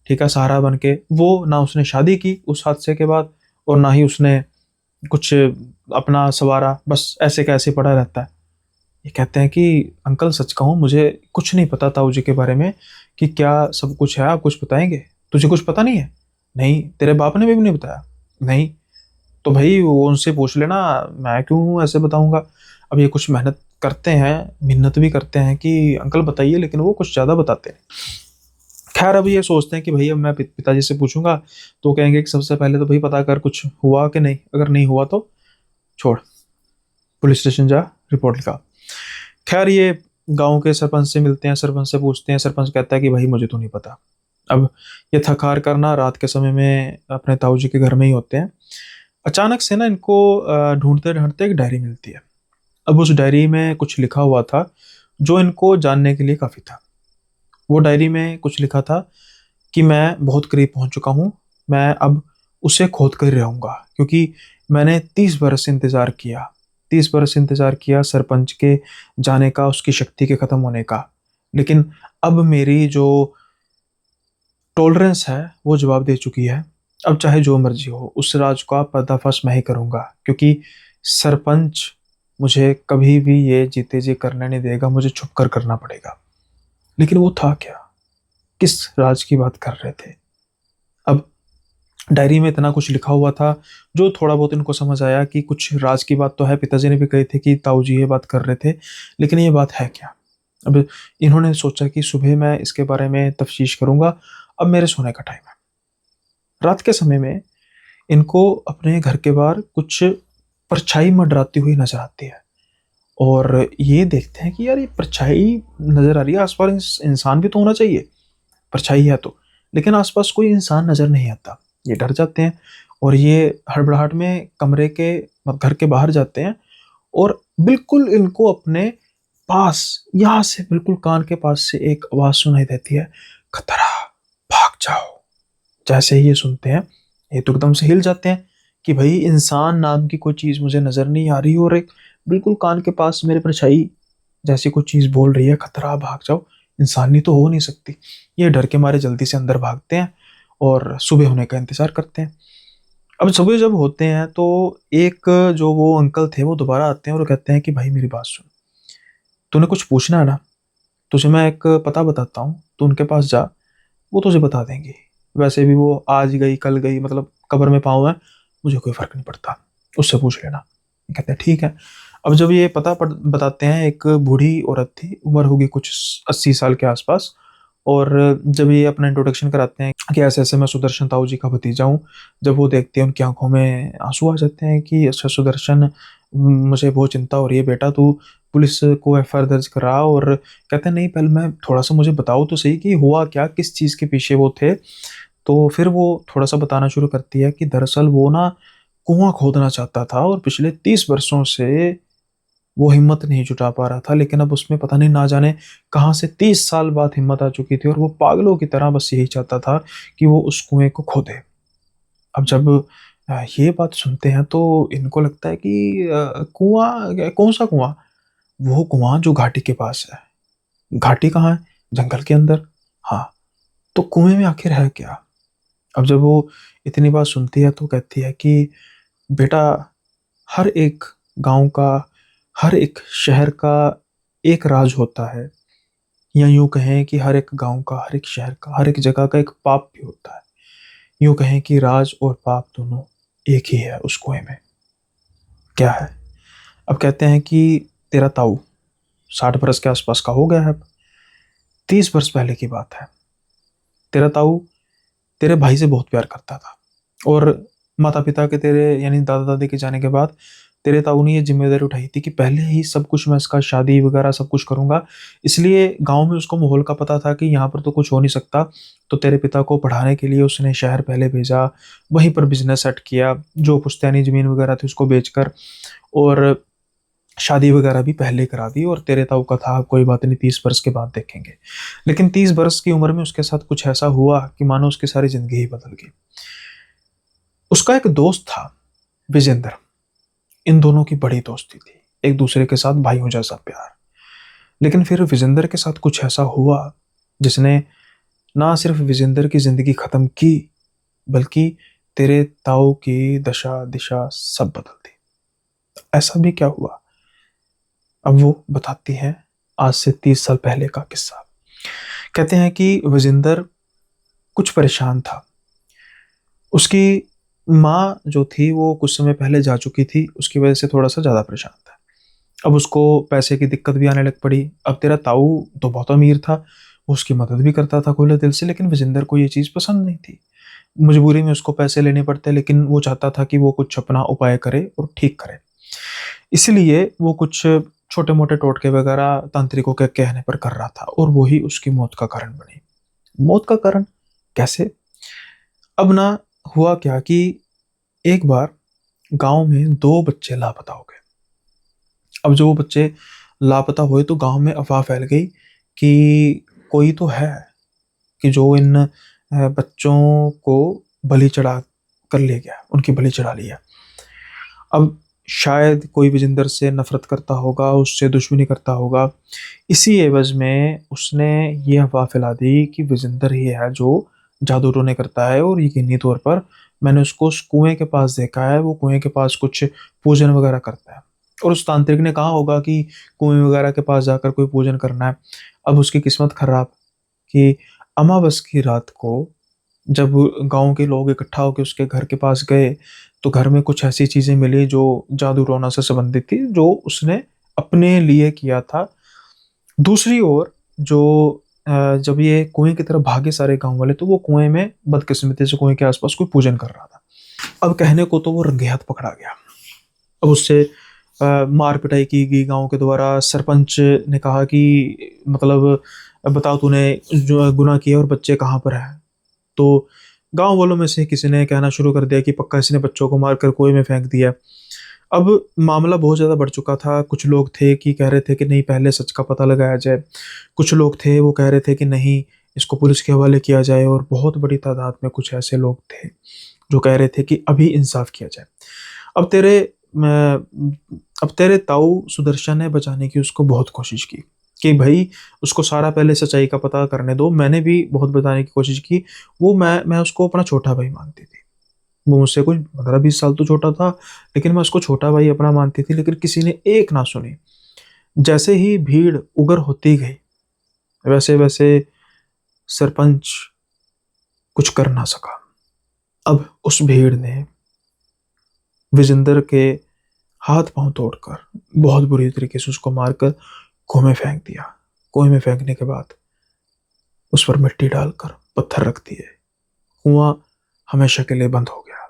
ठीक है, सहारा बन के वो ना उसने शादी की उस हादसे के बाद, और ना ही उसने कुछ अपना सवारा, बस ऐसे कैसे पड़ा रहता है। ये कहते हैं कि अंकल सच कहूँ, मुझे कुछ नहीं पता ताऊ जी के बारे में कि क्या सब कुछ है, आप कुछ बताएंगे? तुझे कुछ पता नहीं है? नहीं, तेरे बाप ने भी नहीं बताया? नहीं, तो भाई वो उनसे पूछ लेना, मैं क्यों ऐसे बताऊंगा। अब ये कुछ मेहनत करते हैं, मिन्नत भी करते हैं कि अंकल बताइए, लेकिन वो कुछ ज़्यादा बताते हैं। खैर अब ये सोचते हैं कि भाई अब मैं पिताजी से पूछूंगा तो कहेंगे कि सबसे पहले तो भाई पता कर कुछ हुआ कि नहीं, अगर नहीं हुआ तो छोड़, पुलिस स्टेशन जा, रिपोर्ट लिखा। खैर ये गांव के सरपंच से मिलते हैं, सरपंच से पूछते हैं। सरपंच कहता है कि भाई मुझे तो नहीं पता। अब ये थक हार करना रात के समय में अपने ताऊ जी के घर में ही होते हैं। अचानक से ना इनको ढूंढते ढूंढते एक डायरी मिलती है। अब उस डायरी में कुछ लिखा हुआ था जो इनको जानने के लिए काफ़ी था। वो डायरी में कुछ लिखा था कि मैं बहुत करीब पहुंच चुका हूं, मैं अब उसे खोद कर रहूंगा, क्योंकि मैंने 30 बरस इंतज़ार किया। 30 बरस इंतज़ार किया सरपंच के जाने का, उसकी शक्ति के ख़त्म होने का। लेकिन अब मेरी जो टॉलरेंस है वो जवाब दे चुकी है। अब चाहे जो मर्जी हो, उस राज का पर्दाफाश मैं ही करूंगा, क्योंकि सरपंच मुझे कभी भी ये जीते जी करने नहीं देगा, मुझे छुप कर करना पड़ेगा। लेकिन वो था क्या? किस राज की बात कर रहे थे? अब डायरी में इतना कुछ लिखा हुआ था, जो थोड़ा बहुत इनको समझ आया कि कुछ राज की बात तो है। पिताजी ने भी कही थी कि ताऊ जी ये बात कर रहे थे, लेकिन ये बात है क्या? अब इन्होंने सोचा कि सुबह मैं इसके बारे में तफ्तीश करूंगा। अब मेरे सोने का टाइम है। रात के समय में इनको अपने घर के बाहर कुछ परछाई मंडराती हुई नजर आती है, और ये देखते हैं कि यार ये परछाई नजर आ रही है, आसपास इंसान भी तो होना चाहिए, परछाई है तो, लेकिन आसपास कोई इंसान नजर नहीं आता। ये डर जाते हैं और ये हड़बड़ाहट में कमरे के घर के बाहर जाते हैं, और बिल्कुल इनको अपने पास, यहाँ से बिल्कुल कान के पास से एक आवाज सुनाई देती है, खतरा, भाग जाओ। जैसे ही ये सुनते हैं, ये तो एकदम से हिल जाते हैं कि भाई इंसान नाम की कोई चीज मुझे नजर नहीं आ रही, और एक बिल्कुल कान के पास मेरे परछाई जैसी कोई चीज बोल रही है, खतरा, भाग जाओ। इंसानी तो हो नहीं सकती। ये डर के मारे जल्दी से अंदर भागते हैं और सुबह होने का इंतजार करते हैं। अब सुबह जब होते हैं तो एक जो वो अंकल थे वो दोबारा आते हैं और कहते हैं कि भाई मेरी बात सुन, तूने कुछ पूछना है ना, तुझे मैं एक पता बताता हूँ, तू उनके पास जा, वो तुझे बता देंगे। वैसे भी वो आज गई कल गई, मतलब कब्र में पाँव है, मुझे कोई फर्क नहीं पड़ता, उससे पूछ लेना। ये कहते हैं ठीक है। अब जब ये बताते हैं, एक बूढ़ी औरत थी, उम्र होगी कुछ 80 साल के आसपास, और जब ये अपना इंट्रोडक्शन कराते हैं कि ऐसे ऐसे मैं सुदर्शन ताऊ जी का भतीजा हूँ, जब वो देखते हैं उनकी आंखों में आंसू आ जाते हैं कि अच्छा सुदर्शन, मुझे बहुत चिंता हो रही है बेटा, तू पुलिस को एफआईआर दर्ज करा। और कहते हैं नहीं, पहले मैं थोड़ा सा, मुझे बताओ तो सही कि हुआ क्या, किस चीज़ के पीछे वो थे। तो फिर वो थोड़ा सा बताना शुरू करती है कि दरअसल वो ना कुआं खोदना चाहता था, और पिछले 30 वर्षों से वो हिम्मत नहीं जुटा पा रहा था, लेकिन अब उसमें पता नहीं ना जाने कहाँ से 30 साल बाद हिम्मत आ चुकी थी, और वो पागलों की तरह बस यही चाहता था कि वो उस कुएं को खोदे। अब जब ये बात सुनते हैं तो इनको लगता है कि कुआं, कौन सा कुआं? वो कुआं जो घाटी के पास है। घाटी कहाँ है? जंगल के अंदर। हाँ, तो कुएं में आखिर है क्या? अब जब वो इतनी बात सुनती है तो कहती है कि बेटा, हर एक गांव का, हर एक शहर का एक राज होता है, या यूं कहें कि हर एक गांव का, हर एक शहर का, हर एक जगह का एक पाप भी होता है। यूं कहें कि राज और पाप दोनों एक ही है उस कुएं में। क्या है? अब कहते हैं कि तेरा ताऊ 60 बरस के आसपास का हो गया है अब। 30 वर्ष पहले की बात है। तेरा ताऊ तेरे भाई से बहुत प्यार करता था, और माता पिता के, तेरे यानी दादा दादी के जाने के बाद तेरे ताऊ ने ये जिम्मेदारी उठाई थी कि पहले ही सब कुछ मैं इसका शादी वगैरह सब कुछ करूंगा। इसलिए गांव में उसको माहौल का पता था कि यहाँ पर तो कुछ हो नहीं सकता। तो तेरे पिता को पढ़ाने के लिए उसने शहर पहले भेजा, वहीं पर बिजनेस सेट किया, जो पुश्तैनी जमीन वगैरह थी उसको बेचकर, और शादी वगैरह भी पहले करा दी। और तेरे ताऊ का था कोई बात नहीं, 30 वर्ष के बाद देखेंगे। लेकिन 30 वर्ष की उम्र में उसके साथ कुछ ऐसा हुआ कि मानो उसकी सारी जिंदगी ही बदल गई। उसका एक दोस्त था, विजेंद्र। इन दोनों की बड़ी दोस्ती थी, एक दूसरे के साथ भाइयों जैसा प्यार। लेकिन फिर विजेंद्र के साथ कुछ ऐसा हुआ जिसने ना सिर्फ विजेंद्र की जिंदगी खत्म की, बल्कि तेरे ताऊ की दशा दिशा सब बदल दी। ऐसा भी क्या हुआ? अब वो बताती है, आज से 30 साल पहले का किस्सा। कहते हैं कि विजेंद्र कुछ परेशान था। उसकी माँ जो थी वो कुछ समय पहले जा चुकी थी, उसकी वजह से थोड़ा सा ज़्यादा परेशान था। अब उसको पैसे की दिक्कत भी आने लग पड़ी। अब तेरा ताऊ तो बहुत अमीर था, वो उसकी मदद भी करता था खुले दिल से, लेकिन विजेंद्र को ये चीज़ पसंद नहीं थी। मजबूरी में उसको पैसे लेने पड़ते, लेकिन वो चाहता था कि वो कुछ अपना उपाय करे और ठीक करे। इसलिए वो कुछ छोटे मोटे टोटके वगैरह तांत्रिकों के कहने पर कर रहा था, और वही उसकी मौत का कारण बनी। मौत का कारण कैसे? अब ना, हुआ क्या कि एक बार गांव में दो बच्चे लापता हो गए। अब जो वो बच्चे लापता हुए तो गांव में अफवाह फैल गई कि कोई तो है कि जो इन बच्चों को बलि चढ़ा कर ले गया, उनकी बलि चढ़ा लिया। अब शायद कोई विजेंद्र से नफरत करता होगा, उससे दुश्मनी करता होगा। इसी एवज में उसने ये अफवाह फैला दी कि विजेंद्र ही है जो जादू टोने करता है, और यकीनी तौर पर मैंने उसको उस कुएं के पास देखा है, वो कुएं के पास कुछ पूजन वगैरह करता है। और उस तांत्रिक ने कहा होगा कि कुएं वगैरह के पास जाकर कोई पूजन करना है। अब उसकी किस्मत खराब कि अमावस की रात को जब गांव के लोग इकट्ठा होकर उसके घर के पास गए तो घर में कुछ ऐसी चीजें मिली जो जादू टोना से संबंधित थी, जो उसने अपने लिए किया था। दूसरी ओर जो जब ये कुएं की तरफ भागे सारे गांव वाले, तो वो कुएं में बदकिस्मती से कुएं के आसपास कोई पूजन कर रहा था। अब कहने को तो वो रंगे हाथ पकड़ा गया। अब उससे मार पिटाई की गई गांव के द्वारा। सरपंच ने कहा कि मतलब बताओ तूने जो गुनाह किया और बच्चे कहाँ पर हैं। तो गांव वालों में से किसी ने कहना शुरू कर दिया कि पक्का इसने बच्चों को मारकर कुएं में फेंक दिया। अब मामला बहुत ज़्यादा बढ़ चुका था। कुछ लोग थे कि कह रहे थे कि नहीं, पहले सच का पता लगाया जाए। कुछ लोग थे वो कह रहे थे कि नहीं, इसको पुलिस के हवाले किया जाए। और बहुत बड़ी तादाद में कुछ ऐसे लोग थे जो कह रहे थे कि अभी इंसाफ किया जाए। अब तेरे अब तेरे ताऊ सुदर्शन ने बचाने की उसको बहुत कोशिश की कि भाई उसको सारा पहले सच्चाई का पता करने दो। मैंने भी बहुत बताने की कोशिश की। वो मैं उसको अपना छोटा भाई मानती थी। वो मुझसे कुछ 15-20 साल तो छोटा था, लेकिन मैं उसको छोटा भाई अपना मानती थी। लेकिन किसी ने एक ना सुनी। जैसे ही भीड़ उग्र होती गई, वैसे वैसे सरपंच कुछ कर ना सका। अब उस भीड़ ने विजेंद्र के हाथ पांव तोड़कर बहुत बुरी तरीके से उसको मारकर कुएं में फेंक दिया। कुएं में फेंकने के बाद उस पर मिट्टी डालकर पत्थर रख दिए। कुआं हमेशा के लिए बंद हो गया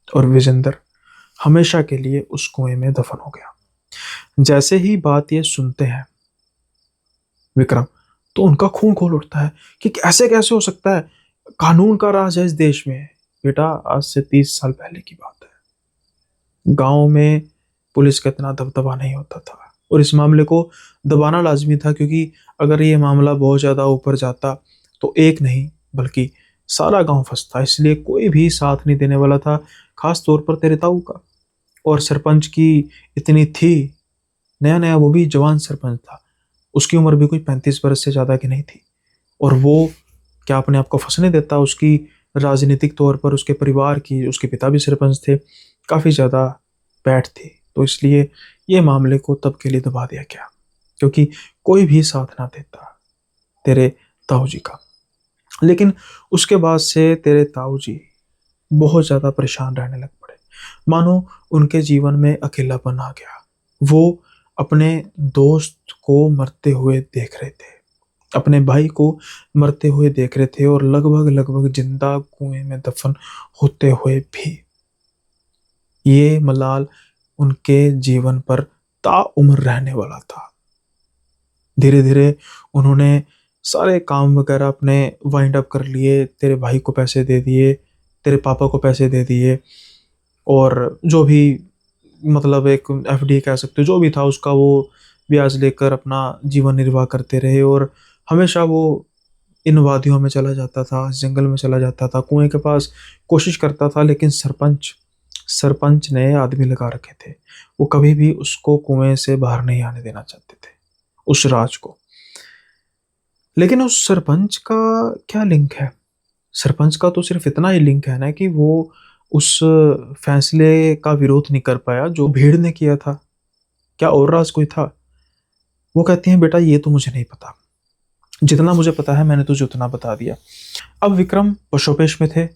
और विजेंद्र हमेशा के लिए उस कुएं में दफन हो गया। जैसे ही बात ये सुनते हैं विक्रम, तो उनका खून खोल उठता है कि ऐसे कैसे हो सकता है। कानून का राज है इस देश में। बेटा, आज से 30 साल पहले की बात है। गांव में पुलिस का इतना दबदबा नहीं होता था और इस मामले को दबाना लाजमी था, क्योंकि अगर ये मामला बहुत ज़्यादा ऊपर जाता तो एक नहीं बल्कि सारा गांव फंसता। इसलिए कोई भी साथ नहीं देने वाला था, खास तौर पर तेरे ताऊ का। और सरपंच की इतनी थी, नया नया वो भी जवान सरपंच था। उसकी उम्र भी कोई 35 बरस से ज़्यादा की नहीं थी। और वो क्या अपने आप को फंसने देता। उसकी राजनीतिक तौर पर उसके परिवार की, उसके पिता भी सरपंच थे, काफ़ी ज़्यादा बैठ थी। तो इसलिए ये मामले को तब के लिए दबा दिया गया, क्योंकि कोई भी साथ ना देता तेरे ताऊ जी का। लेकिन उसके बाद से तेरे ताऊ जी बहुत ज़्यादा परेशान रहने लग पड़े। मानो उनके जीवन में अकेलापन आ गया। वो अपने दोस्त को मरते हुए देख रहे थे, अपने भाई को मरते हुए देख रहे थे, और लगभग लगभग जिंदा कुएं में दफन होते हुए भी। ये मलाल उनके जीवन पर ताउम्र रहने वाला था। धीरे धीरे उन्होंने सारे काम वगैरह अपने वाइंड अप कर लिए। तेरे भाई को पैसे दे दिए, तेरे पापा को पैसे दे दिए, और जो भी मतलब एक एफडी कह सकते हो जो भी था उसका, वो ब्याज लेकर अपना जीवन निर्वाह करते रहे। और हमेशा वो इन वादियों में चला जाता था, जंगल में चला जाता था, कुएं के पास कोशिश करता था। लेकिन सरपंच सरपंच ने आदमी लगा रखे थे। वो कभी भी उसको कुएं से बाहर नहीं आने देना चाहते थे, उस राज को। लेकिन उस सरपंच का क्या लिंक है? सरपंच का तो सिर्फ इतना ही लिंक है ना कि वो उस फैसले का विरोध नहीं कर पाया जो भीड़ ने किया था। क्या और राज कोई था? वो कहती हैं, बेटा ये तो मुझे नहीं पता। जितना मुझे पता है मैंने तुझे उतना बता दिया। अब विक्रम पशोपेश में थे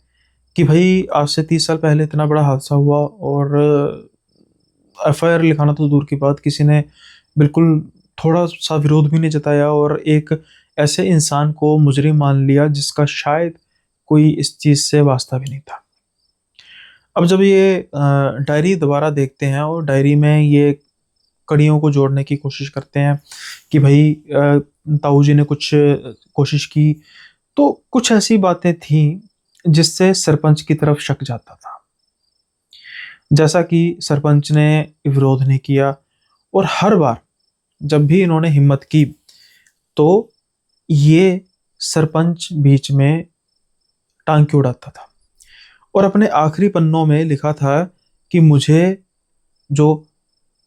कि भाई आज से 30 साल पहले इतना बड़ा हादसा हुआ, और एफआईआर लिखाना तो दूर की बात, किसी ने बिल्कुल थोड़ा सा विरोध भी नहीं जताया, और एक ऐसे इंसान को मुजरिम मान लिया जिसका शायद कोई इस चीज़ से वास्ता भी नहीं था। अब जब ये डायरी दोबारा देखते हैं और डायरी में ये कड़ियों को जोड़ने की कोशिश करते हैं कि भाई ताऊ जी ने कुछ कोशिश की, तो कुछ ऐसी बातें थी जिससे सरपंच की तरफ शक जाता था। जैसा कि सरपंच ने विरोध नहीं किया, और हर बार जब भी इन्होंने हिम्मत की तो ये सरपंच बीच में टांग क्यों उड़ाता था। और अपने आखिरी पन्नों में लिखा था कि मुझे जो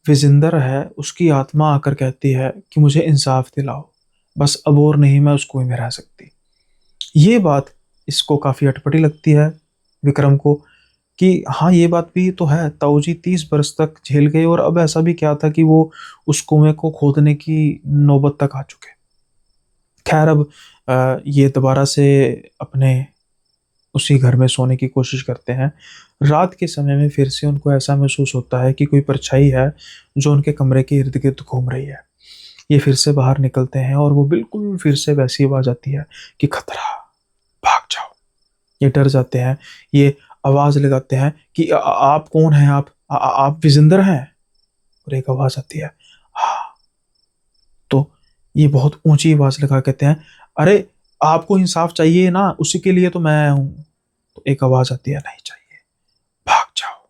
विजेंदर है उसकी आत्मा आकर कहती है कि मुझे इंसाफ दिलाओ, बस अब और नहीं, मैं उस कुएं में रह सकती। ये बात इसको काफ़ी अटपटी लगती है विक्रम को, कि हाँ ये बात भी तो है, ताऊ जी 30 बरस तक झेल गए, और अब ऐसा भी क्या था कि वो उस कुएं को खोदने की नौबत तक आ चुके। खैर अब ये दोबारा से अपने उसी घर में सोने की कोशिश करते हैं। रात के समय में फिर से उनको ऐसा महसूस होता है कि कोई परछाई है जो उनके कमरे के इर्द गिर्द घूम रही है। ये फिर से बाहर निकलते हैं और वो बिल्कुल फिर से वैसी आवाज आती है कि खतरा, भाग जाओ। ये डर जाते हैं। ये आवाज लगाते हैं कि आप कौन हैं? आप विजेंदर हैं? और एक आवाज आती है, हाँ। तो ये बहुत ऊंची आवाज लगा कहते हैं, अरे आपको इंसाफ चाहिए ना, उसी के लिए तो मैं आया हूं। तो एक आवाज आती है, नहीं चाहिए, भाग जाओ।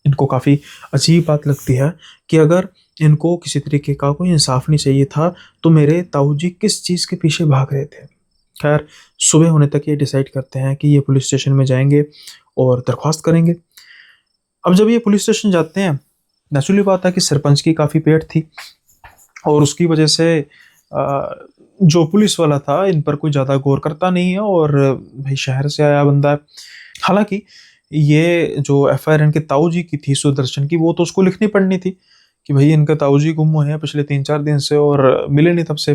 इनको काफी अजीब बात लगती है कि अगर इनको किसी तरीके का कोई इंसाफ नहीं चाहिए था तो मेरे ताऊ जी किस चीज के पीछे भाग रहे थे। खैर, सुबह होने तक ये डिसाइड करते हैं कि ये पुलिस स्टेशन में जाएंगे और दरख्वास्त करेंगे। अब जब ये पुलिस स्टेशन जाते हैं, नेचुरली बात है कि सरपंच की काफी पेट थी और उसकी वजह से जो पुलिस वाला था इन पर कोई ज़्यादा गौर करता नहीं है और भाई शहर से आया बंदा है। हालांकि ये जो एफआईआर इनके ताऊ जी की थी सुदर्शन की, वो तो उसको लिखनी पड़नी थी कि भाई इनके ताऊ जी गुम हुए हैं पिछले 3-4 दिन से और मिले नहीं तब से।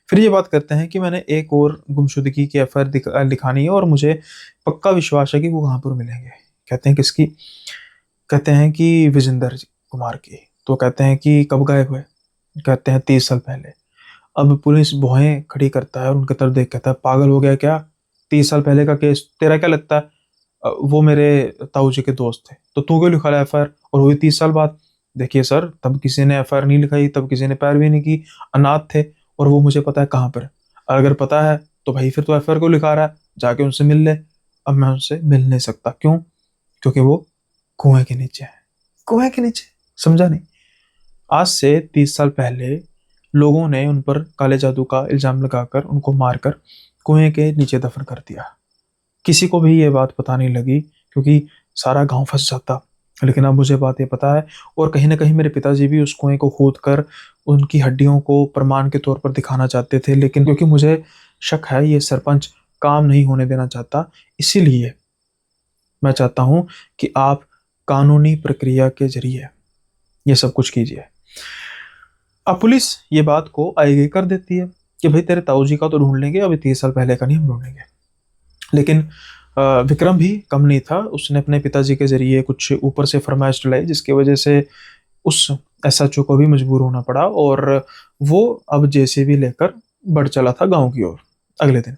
फिर ये बात करते हैं कि मैंने एक और गुमशुदगी की एफआईआर लिखानी है और मुझे पक्का विश्वास है कि वो कहाँ पर मिलेंगे। कहते हैं किसकी? कहते हैं कि विजेंदर कुमार की। तो कहते हैं कि कब गायब हुए? कहते हैं 30 साल पहले। अब पुलिस भौहें खड़ी करता है और उनकी तरफ देख कहता है, पागल हो गया क्या? 30 साल पहले का केस तेरा क्या लगता है? वो मेरे ताऊ जी के दोस्त थे, तो तू क्यों लिखा एफआईआर और हुई 30 साल बाद? देखिए सर, तब किसी ने एफआईआर नहीं लिखाई, तब किसी ने पैरवी नहीं की, अनाथ थे और वो मुझे पता है कहाँ पर। और अगर पता है तो भाई फिर तो एफआईआर क्यों लिखा रहा है? जाके उनसे मिल ले। अब मैं उनसे मिल नहीं सकता, क्यों? क्योंकि वो कुएं के नीचे है। कुएं के नीचे, समझा नहीं? आज से 30 साल पहले लोगों ने उन पर काले जादू का इल्जाम लगाकर उनको मारकर कुएं के नीचे दफन कर दिया। किसी को भी ये बात पता नहीं लगी क्योंकि सारा गांव फंस जाता। लेकिन अब मुझे बात ये पता है और कहीं ना कहीं मेरे पिताजी भी उस कुएं को खोद कर उनकी हड्डियों को प्रमाण के तौर पर दिखाना चाहते थे, लेकिन क्योंकि मुझे शक है ये सरपंच काम नहीं होने देना चाहता, इसीलिए मैं चाहता हूं कि आप कानूनी प्रक्रिया के जरिए ये सब कुछ कीजिए। अब पुलिस ये बात को आगे कर देती है कि भाई तेरे ताऊ जी का तो ढूंढ लेंगे, अभी 30 साल पहले का नहीं हम ढूंढेंगे। लेकिन विक्रम भी कम नहीं था। उसने अपने पिताजी के जरिए कुछ ऊपर से फरमाइश डलाई जिसकी वजह से उस एसएचओ को भी मजबूर होना पड़ा और वो अब जेसीबी लेकर बढ़ चला था गांव की ओर। अगले दिन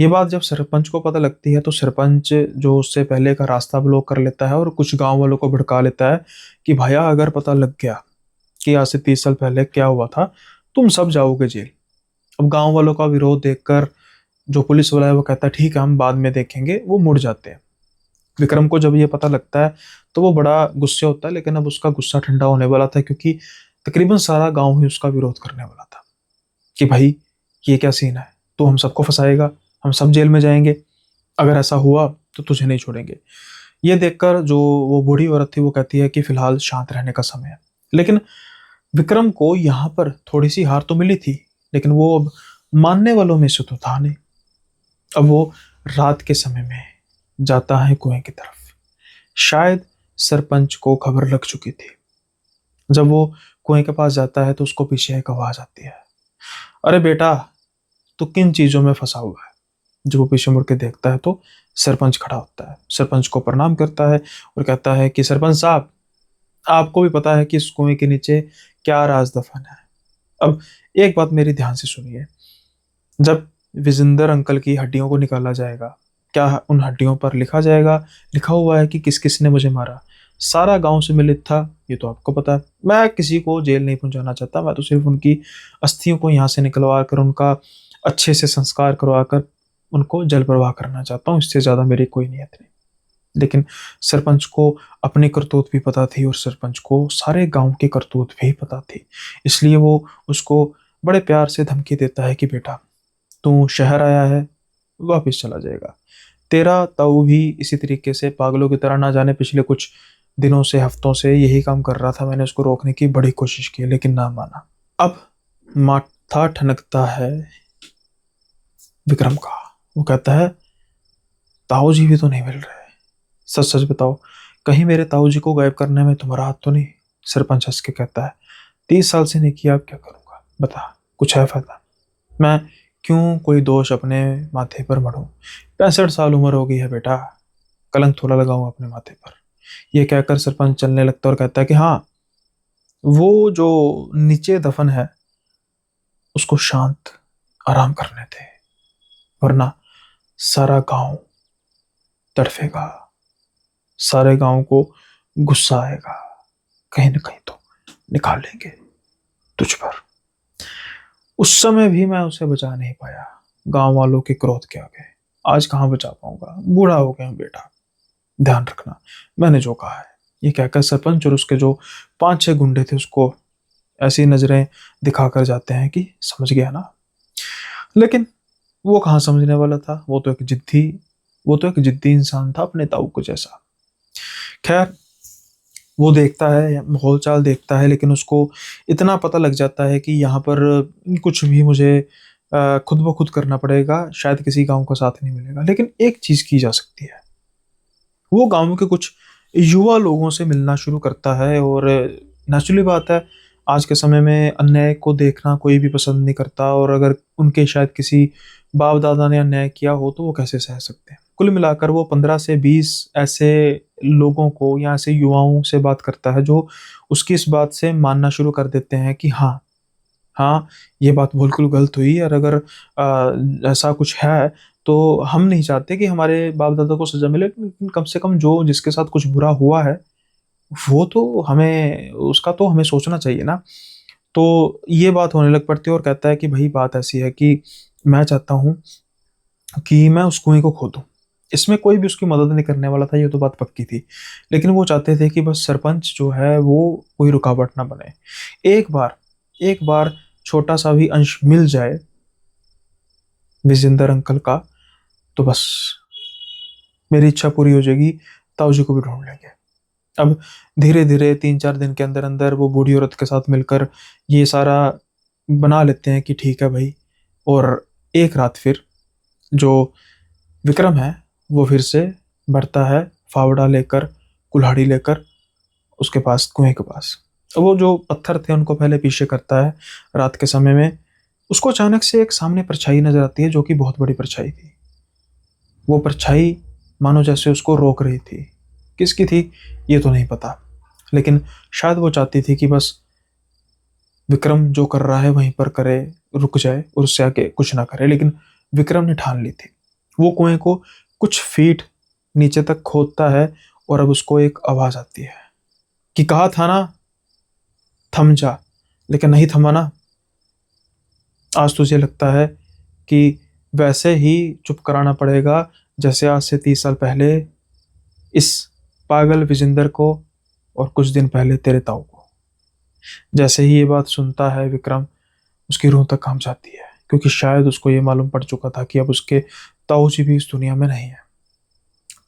ये बात जब सरपंच को पता लगती है तो सरपंच जो उससे पहले का रास्ता ब्लॉक कर लेता है और कुछ गांव वालों को भड़का लेता है कि भैया अगर पता लग गया कि आज से 30 साल पहले क्या हुआ था, तुम सब जाओगे जेल। अब गांव वालों का विरोध देखकर जो पुलिस वाला है वो कहता है ठीक है हम बाद में देखेंगे, वो मुड़ जाते हैं। विक्रम को जब ये पता लगता है तो वो बड़ा गुस्से होता है, लेकिन अब उसका गुस्सा ठंडा होने वाला था क्योंकि तकरीबन सारा गांव ही उसका विरोध करने वाला था कि भाई ये क्या सीन है, तो हम सबको फंसाएगा, हम सब जेल में जाएंगे, अगर ऐसा हुआ तो तुझे नहीं छोड़ेंगे। ये देखकर जो वो बूढ़ी औरत थी वो कहती है कि फिलहाल शांत रहने का समय है। लेकिन विक्रम को यहाँ पर थोड़ी सी हार तो मिली थी, लेकिन वो अब मानने वालों में से तो था नहीं। अब वो रात के समय में जाता है कुएं की तरफ। शायद सरपंच को खबर लग चुकी थी। जब वो कुएं के पास जाता है तो उसको पीछे एक आवाज आती है, अरे बेटा तू किन चीजों में फंसा हुआ है? जब वो पीछे मुड़ के देखता है तो सरपंच खड़ा होता है। सरपंच को प्रणाम करता है और कहता है कि सरपंच साहब, आपको भी पता है कि इस कुएं के नीचे क्या राज दफन है। अब एक बात मेरी ध्यान से सुनिए, जब विजेंदर अंकल की हड्डियों को निकाला जाएगा, क्या उन हड्डियों पर लिखा जाएगा, लिखा हुआ है कि किस किस ने मुझे मारा? सारा गांव से मिलित था, ये तो आपको पता है। मैं किसी को जेल नहीं पहुंचाना चाहता, मैं तो सिर्फ उनकी अस्थियों को यहाँ से निकलवा कर उनका अच्छे से संस्कार करवा कर उनको जल प्रवाह करना चाहता हूँ, इससे ज्यादा मेरी कोई नीयत नहीं। लेकिन सरपंच को अपनी करतूत भी पता थी और सरपंच को सारे गांव की करतूत भी पता थी, इसलिए वो उसको बड़े प्यार से धमकी देता है कि बेटा तू शहर आया है, वापस चला जाएगा। तेरा ताऊ भी इसी तरीके से पागलों की तरह ना जाने पिछले कुछ दिनों से हफ्तों से यही काम कर रहा था, मैंने उसको रोकने की बड़ी कोशिश की लेकिन ना माना। अब माथा ठनकता है विक्रम का। वो कहता है ताऊ जी भी तो नहीं मिल रहे, सच सच बताओ कहीं मेरे ताऊ जी को गायब करने में तुम्हारा हाथ तो नहीं? सरपंच हंस के कहता है 30 साल से नहीं किया, अब क्या करूंगा बता, कुछ है फायदा? मैं क्यों कोई दोष अपने माथे पर मढ़ूं। 65 साल उम्र हो गई है बेटा, कलंक थोड़ा लगाऊं अपने माथे पर। ये कहकर सरपंच चलने लगता है और कहता है कि हाँ, वो जो नीचे दफन है उसको शांत आराम करने दे, वरना सारा गांव तड़फेगा, सारे गांव को गुस्सा आएगा, कहीं ना कहीं तो निकाल लेंगे तुझ पर। उस समय भी मैं उसे बचा नहीं पाया गांव वालों के क्रोध के आगे। आज कहाँ बचा पाऊंगा, बूढ़ा हो गया हूं बेटा, ध्यान रखना मैंने जो कहा है। ये कहकर सरपंच और उसके जो 5-6 गुंडे थे उसको ऐसी नजरें दिखाकर जाते हैं कि समझ गया ना। लेकिन वो कहाँ समझने वाला था, वो तो एक जिद्दी इंसान था अपने ताऊ को जैसा। खैर, वो देखता है, माहौल चाल देखता है, लेकिन उसको इतना पता लग जाता है कि यहाँ पर कुछ भी मुझे खुद ब खुद करना पड़ेगा, शायद किसी गांव का साथ नहीं मिलेगा। लेकिन एक चीज की जा सकती है, वो गांव के कुछ युवा लोगों से मिलना शुरू करता है। और नेचुरली बात है, आज के समय में अन्याय को देखना कोई भी पसंद नहीं करता, और अगर उनके शायद किसी बाप दादा ने अन्याय किया हो तो वो कैसे सह सकते हैं। कुल मिलाकर वो 15 से 20 ऐसे लोगों को या ऐसे युवाओं से बात करता है जो उसकी इस बात से मानना शुरू कर देते हैं कि हाँ, हाँ, ये बात बिल्कुल गलत हुई, और अगर ऐसा कुछ है तो हम नहीं चाहते कि हमारे बाप दादा को सजा मिले, लेकिन कम से कम जो जिसके साथ कुछ बुरा हुआ है वो तो हमें, उसका तो हमें सोचना चाहिए ना। तो ये बात होने लग पड़ती है, और कहता है कि भाई बात ऐसी है कि मैं चाहता हूँ कि मैं उस कुएं को खोदूं। इसमें कोई भी उसकी मदद नहीं करने वाला था, ये तो बात पक्की थी। लेकिन वो चाहते थे कि बस सरपंच जो है वो कोई रुकावट ना बने। एक बार छोटा सा भी अंश मिल जाए विजेंदर अंकल का, तो बस मेरी इच्छा पूरी हो जाएगी, ताऊ जी को भी ढूंढ लेंगे। अब धीरे धीरे 3-4 दिन के अंदर अंदर वो बूढ़ी औरत के साथ मिलकर ये सारा बना लेते हैं कि ठीक है भाई। और एक रात फिर जो विक्रम है वो फिर से बढ़ता है, फावड़ा लेकर, कुल्हाड़ी लेकर उसके पास, कुएं के पास। वो जो पत्थर थे उनको पहले पीछे करता है। रात के समय में उसको अचानक से एक सामने परछाई नजर आती है, जो कि बहुत बड़ी परछाई थी। वो परछाई मानो जैसे उसको रोक रही थी। किसकी थी ये तो नहीं पता, लेकिन शायद वो चाहती थी कि बस विक्रम जो कर रहा है वहीं पर करे, रुक जाए और उससे आगे कुछ ना करे। लेकिन विक्रम ने ठान ली थी। वो कुएं को कुछ फीट नीचे तक खोदता है, और अब उसको एक आवाज आती है कि कहा था ना थम जा, लेकिन नहीं थमा ना। आज तुझे लगता है कि वैसे ही चुप कराना पड़ेगा जैसे आज से 30 साल पहले इस पागल विजेंदर को, और कुछ दिन पहले तेरे ताऊ को। जैसे ही ये बात सुनता है विक्रम, उसकी रूह तक कांप जाती है, क्योंकि शायद उसको ये मालूम पड़ चुका था कि अब उसके ताऊ जी भी इस दुनिया में नहीं है।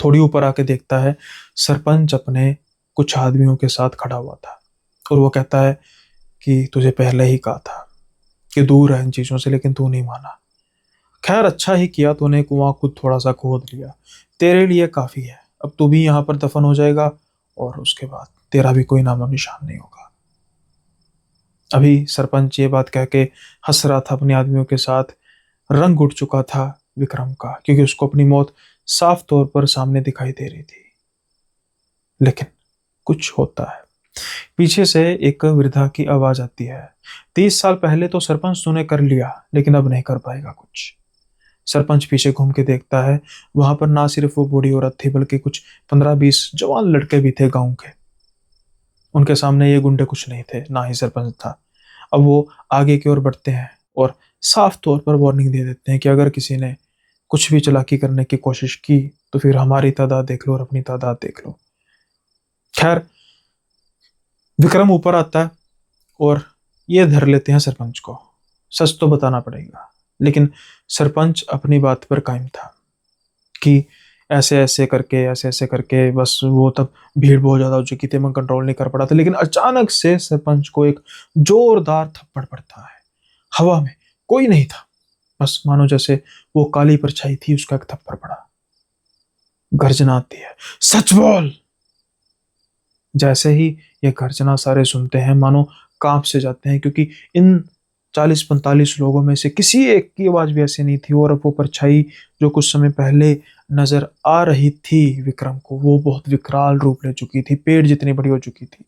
थोड़ी ऊपर आके देखता है, सरपंच अपने कुछ आदमियों के साथ खड़ा हुआ था, और वो कहता है कि तुझे पहले ही कहा था कि दूर है इन चीजों से, लेकिन तू नहीं माना। खैर, अच्छा ही किया तूने कुआं खुद थोड़ा सा खोद लिया, तेरे लिए काफी है। अब तू भी यहाँ पर दफन हो जाएगा, और उसके बाद तेरा भी कोई नामो निशान नहीं होगा। अभी सरपंच ये बात कह के हंस रहा था अपने आदमियों के साथ, रंग उठ चुका था विक्रम का, क्योंकि उसको अपनी मौत साफ तौर पर सामने दिखाई दे रही थी। लेकिन कुछ होता है। पीछे से एक वृद्धा की आवाज आती है, 30 साल पहले तो सरपंच तूने कर लिया, लेकिन अब नहीं कर पाएगा कुछ। सरपंच पीछे घूम के देखता है, वहां पर ना सिर्फ वो बूढ़ी औरत थी, बल्कि कुछ 15-20 जवान लड़के भी थे गांव के। उनके सामने ये गुंडे कुछ नहीं थे, ना ही सरपंच था। अब वो आगे की ओर बढ़ते हैं, और साफ तौर पर वार्निंग दे देते हैं कि अगर किसी ने कुछ भी चालाकी करने की कोशिश की तो फिर हमारी तादाद देख लो और अपनी तादाद देख लो। खैर, विक्रम ऊपर आता है, और ये धर लेते हैं सरपंच को। सच तो बताना पड़ेगा, लेकिन सरपंच अपनी बात पर कायम था कि ऐसे ऐसे करके बस वो तब भीड़ बहुत ज्यादा हो चुकी थी, मैं कंट्रोल नहीं कर पा रहा था। लेकिन अचानक से सरपंच को एक जोरदार थप्पड़ पड़ता है, हवा में, कोई नहीं था, बस मानो जैसे वो काली परछाई थी, उसका एक थप्पड़ पड़ा। गर्जना आती है, सच बोल। जैसे ही ये गर्जना सारे सुनते हैं, मानो कांप से जाते हैं, क्योंकि इन 40-45 लोगों में से किसी एक की आवाज भी ऐसी नहीं थी। और अब वो परछाई जो कुछ समय पहले नजर आ रही थी विक्रम को, वो बहुत विकराल रूप ले चुकी थी, पेड़ जितनी बड़ी हो चुकी थी।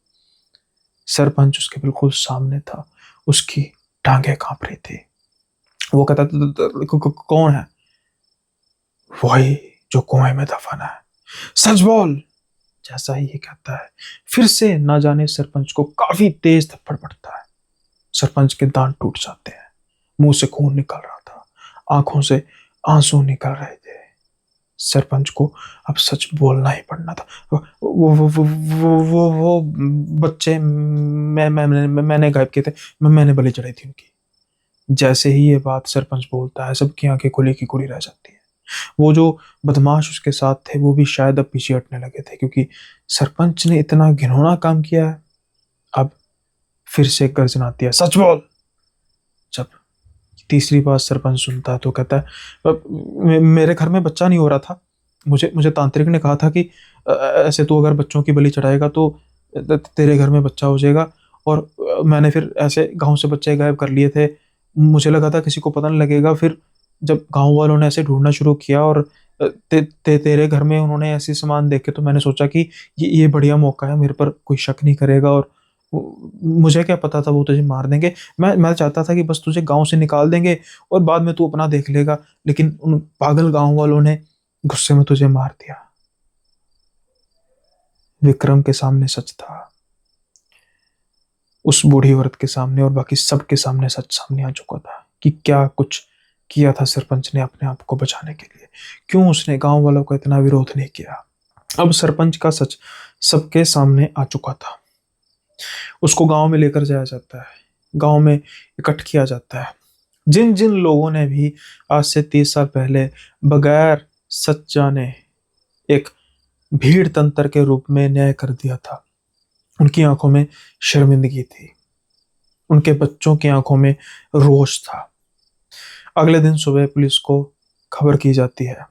सरपंच उसके बिल्कुल सामने था, उसकी टांगें कांप रही थी। वो कहता कौन है? वही जो कुएं में दफन है, सच बोल। जैसा ही ये कहता है, फिर से ना जाने सरपंच को काफी तेज थप्पड़ पड़ता है। सरपंच के दांत टूट जाते हैं, मुंह से खून निकल रहा था, आंखों से आंसू निकल रहे थे। सरपंच को अब सच बोलना ही पड़ना था। वो बच्चे मैंने गायब किए थे, मैंने बलि चढ़ाई थी उनकी। जैसे ही ये बात सरपंच बोलता है, सबकी आंखें खुली की खुली रह जाती है। वो जो बदमाश उसके साथ थे वो भी शायद अब पीछे हटने लगे थे, क्योंकि सरपंच ने इतना घिनौना काम किया है। अब फिर से गर्जना आती है, सच बोल। जब तीसरी बार सरपंच सुनता है तो कहता है, मेरे घर में बच्चा नहीं हो रहा था। मुझे मुझे तांत्रिक ने कहा था कि ऐसे तू अगर बच्चों की बलि चढ़ाएगा तो तेरे घर में बच्चा हो जाएगा। और मैंने फिर ऐसे गांव से बच्चे गायब कर लिए थे। मुझे लगा था किसी को पता नहीं लगेगा। फिर जब गांव वालों ने ऐसे ढूंढना शुरू किया और तेरे घर में उन्होंने ऐसी सामान देखे, तो मैंने सोचा कि ये बढ़िया मौका है, मेरे पर कोई शक नहीं करेगा। और मुझे क्या पता था वो तुझे मार देंगे। मैं चाहता था कि बस तुझे गांव से निकाल देंगे और बाद में तू अपना देख लेगा, लेकिन उन पागल गांव वालों ने गुस्से में तुझे मार दिया। विक्रम के सामने सच था, उस बूढ़ी औरत के सामने और बाकी सबके सामने सच सामने आ चुका था कि क्या कुछ किया था सरपंच ने अपने आप को बचाने के लिए। क्यों उसने गांव वालों का इतना विरोध नहीं किया। अब सरपंच का सच सबके सामने आ चुका था। उसको गांव में लेकर जाया जाता है, गांव में इकट्ठ किया जाता है। जिन जिन लोगों ने भी आज से 30 साल पहले बगैर सच जाने एक भीड़ तंत्र के रूप में न्याय कर दिया था, उनकी आंखों में शर्मिंदगी थी, उनके बच्चों की आंखों में रोष था। अगले दिन सुबह पुलिस को खबर की जाती है,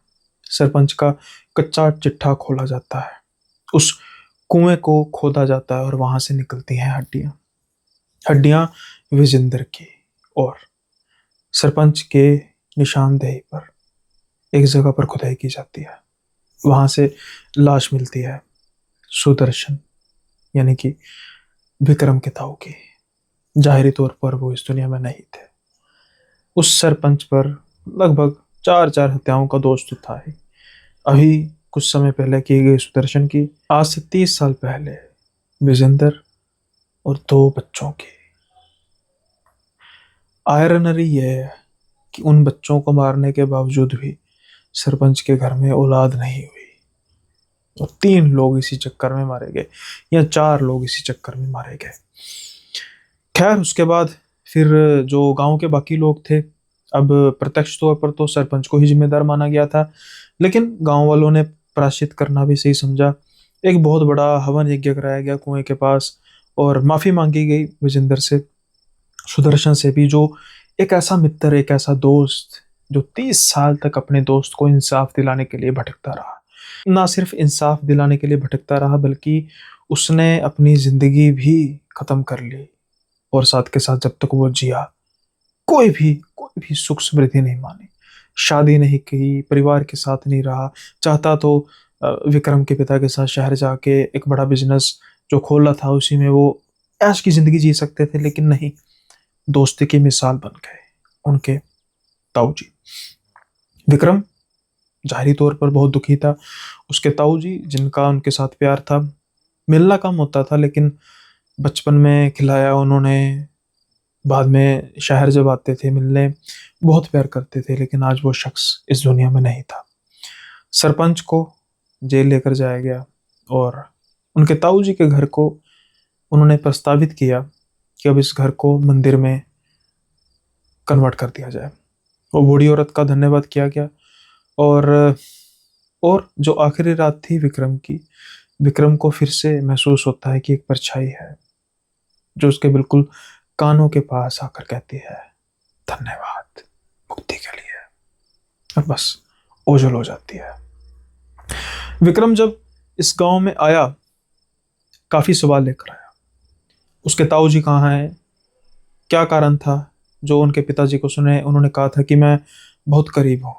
सरपंच का कच्चा चिट्ठा खोला जाता है, उस कुएं को खोदा जाता है और वहां से निकलती हैं हड्डियां। हड्डियां विजेंद्र की। और सरपंच के निशानदेही पर एक जगह पर खुदाई की जाती है, वहां से लाश मिलती है सुदर्शन यानी कि विक्रम के ताऊ की। जाहिरी तौर पर वो इस दुनिया में नहीं थे। उस सरपंच पर लगभग चार चार हत्याओं का दोष तो था ही। अभी कुछ समय पहले की गई सुदर्शन की, आज से 30 साल पहले विजेंद्र और 2 बच्चों की। आयरनरी यह है कि उन बच्चों को मारने के बावजूद भी सरपंच के घर में औलाद नहीं हुई और 3 लोग इसी चक्कर में मारे गए, या 4 लोग इसी चक्कर में मारे गए। खैर उसके बाद फिर जो गांव के बाकी लोग थे, अब प्रत्यक्ष तौर पर तो सरपंच को ही जिम्मेदार माना गया था, लेकिन गांव वालों ने प्रायश्चित करना भी सही समझा। एक बहुत बड़ा हवन यज्ञ कराया गया कुएं के पास और माफी मांगी गई विजेंद्र से, सुदर्शन से भी, जो एक ऐसा मित्र, एक ऐसा दोस्त जो 30 साल तक अपने दोस्त को इंसाफ दिलाने के लिए भटकता रहा। ना सिर्फ इंसाफ दिलाने के लिए भटकता रहा, बल्कि उसने अपनी जिंदगी भी खत्म कर ली। और साथ के साथ जब तक वो जिया, कोई भी सुख समृद्धि नहीं मानी, शादी नहीं की, परिवार के साथ नहीं रहा। चाहता तो विक्रम के पिता के साथ शहर जाके एक बड़ा बिजनेस जो खोला था उसी में वो ऐश की जिंदगी जी सकते थे, लेकिन नहीं, दोस्ती की मिसाल बन गए उनके ताऊ जी। विक्रम जाहिरी तौर पर बहुत दुखी था। उसके ताऊ जी जिनका उनके साथ प्यार था, मिलना कम होता था, लेकिन बचपन में खिलाया उन्होंने, बाद में शहर जब आते थे मिलने बहुत प्यार करते थे, लेकिन आज वो शख्स इस दुनिया में नहीं था। सरपंच को जेल लेकर जाया गया और उनके ताऊ जी के घर को उन्होंने प्रस्तावित किया कि अब इस घर को मंदिर में कन्वर्ट कर दिया जाए। वो बूढ़ी औरत का धन्यवाद किया गया। और जो आखिरी रात थी विक्रम की, विक्रम को फिर से महसूस होता है कि एक परछाई है जो उसके बिल्कुल कानों के पास आकर कहती है, धन्यवाद मुक्ति के लिए। और बस ओझल हो जाती है। विक्रम जब इस गांव में आया, काफी सवाल लेकर आया। उसके ताऊ जी कहाँ हैं, क्या कारण था जो उनके पिताजी को सुने, उन्होंने कहा था कि मैं बहुत करीब हूँ।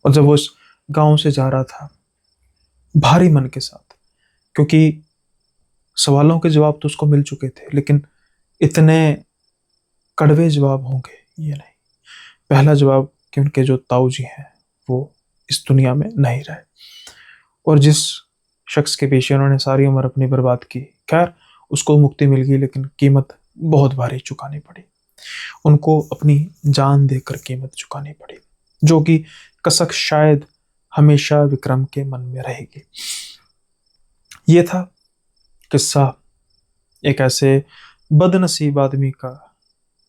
और जब वो उस गांव से जा रहा था भारी मन के साथ, क्योंकि सवालों के जवाब तो उसको मिल चुके थे, लेकिन इतने कड़वे जवाब होंगे ये नहीं। पहला जवाब कि उनके जो ताऊ जी हैं वो इस दुनिया में नहीं रहे, और जिस शख्स के पीछे उन्होंने सारी उम्र अपनी बर्बाद की, खैर उसको मुक्ति मिल गई, लेकिन कीमत बहुत भारी चुकानी पड़ी। उनको अपनी जान देकर कीमत चुकानी पड़ी, जो कि कसक शायद हमेशा विक्रम के मन में रहेगी। ये था किस्सा एक ऐसे बदनसीब आदमी का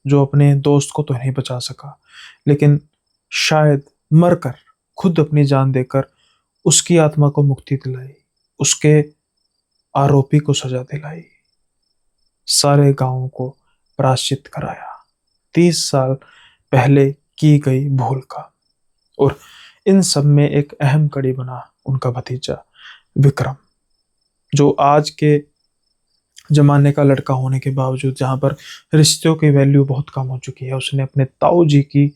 जो अपने दोस्त को तो नहीं बचा सका, लेकिन शायद मरकर, खुद अपनी जान देकर उसकी आत्मा को मुक्ति दिलाई, उसके आरोपी को सजा दिलाई, सारे गांव को प्रायश्चित कराया 30 साल पहले की गई भूल का। और इन सब में एक अहम कड़ी बना उनका भतीजा विक्रम, जो आज के जमाने का लड़का होने के बावजूद, जहां पर रिश्तों की वैल्यू बहुत कम हो चुकी है, उसने अपने ताऊ जी की